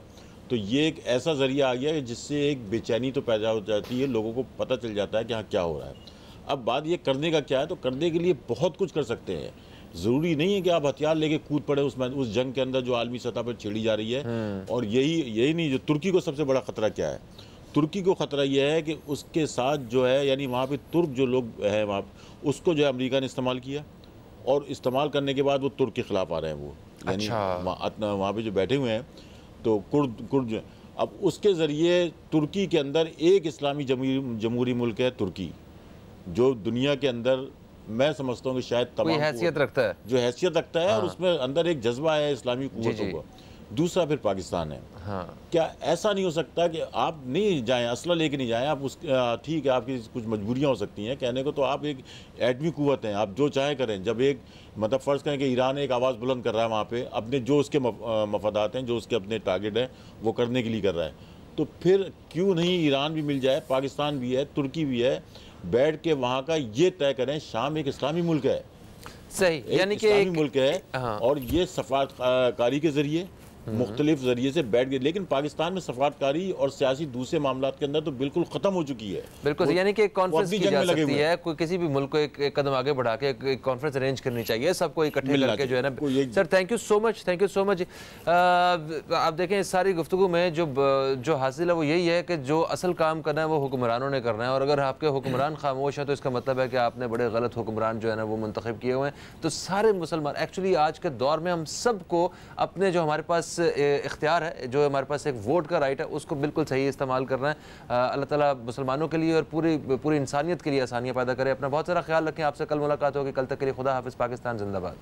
S7: तो ये एक ऐसा ज़रिया आ गया है जिससे एक बेचैनी तो पैदा हो जाती है, लोगों को पता चल जाता है कि हाँ क्या हो रहा है। अब बात ये करने का क्या है, तो करने के लिए बहुत कुछ कर सकते हैं। ज़रूरी नहीं है कि आप हथियार लेके कूद पड़े उस जंग के अंदर जो आलमी सतह पर छेड़ी जा रही है। और यही नहीं, जो तुर्की को सबसे बड़ा ख़तरा क्या है, तुर्की को ख़तरा यह है कि उसके साथ जो है, यानी वहाँ पे तुर्क जो लोग हैं वहाँ, उसको जो है अमेरिका ने इस्तेमाल किया, और इस्तेमाल करने के बाद वो तुर्क के ख़िलाफ़ आ रहे हैं वो, यानी वहाँ पे जो बैठे हुए हैं तो कुर्द अब उसके ज़रिए तुर्की के अंदर एक इस्लामी जमहूरी मुल्क है तुर्की, जो दुनिया के अंदर मैं समझता हूँ कि शायद तमाम
S1: हैसियत रखता है,
S7: जो हैसियत रखता है। और उसमें अंदर एक जज्बा है इस्लामी कुव्वतों का। दूसरा फिर पाकिस्तान है।
S1: हाँ।
S7: क्या ऐसा नहीं हो सकता कि आप नहीं जाएं, असला लेके नहीं जाएं आप, ठीक है आपकी कुछ मजबूरियां हो सकती हैं कहने को, तो आप एक एटमी कुव्वत हैं, आप जो चाहे करें। जब एक मतलब फ़र्ज़ करें कि ईरान एक आवाज़ बुलंद कर रहा है वहाँ पे, अपने जो उसके मफादात हैं, जो उसके अपने टारगेट हैं, वो करने के लिए कर रहा है, तो फिर क्यों नहीं ईरान भी मिल जाए, पाकिस्तान भी है, तुर्की भी है, बैठ के वहाँ का ये तय करें। शाम एक इस्लामी मुल्क है,
S1: सही, यानी कि
S7: इस्लामी मुल्क है। हाँ। और ये सफारतकारी के ज़रिए मुख्तलिफ जरिए से बैठ गए, लेकिन पाकिस्तान में सफारतकारी और सियासी दूसरे मामलात के अंदर तो बिल्कुल खत्म हो चुकी है।
S1: बिल्कुल, यानी कि एक कॉन्फ्रेंस की जा सकती है, कोई किसी भी मुल्क को एक कदम आगे बढ़ा के एक कॉन्फ्रेंस अरेंज करनी चाहिए, सबको इकट्ठे करके जो है ना। Sir thank you so much, thank you so much. आप देखें इस सारी गुफ्तगू में जो हासिल है वो यही है कि जो असल काम करना है वो हुक्मरानों ने करना है, और अगर आपके हुक्मरान खामोश हैं तो इसका मतलब है कि आपने बड़े गलत हुक्मरान जो है ना वो मुंतखब किए हुए हैं। तो सारे मुसलमान एक्चुअली आज के दौर में हम सबको अपने जो हमारे पास इख्तियार है, जो हमारे पास एक वोट का राइट है, उसको बिल्कुल सही इस्तेमाल करना है। अल्लाह ताला मुसलमानों के लिए और पूरी इंसानियत के लिए आसानियाँ पैदा करे। अपना बहुत सारा ख्याल रखें। आपसे कल मुलाकात होगी, कल तक के लिए खुदा हाफिज़। पाकिस्तान जिंदाबाद।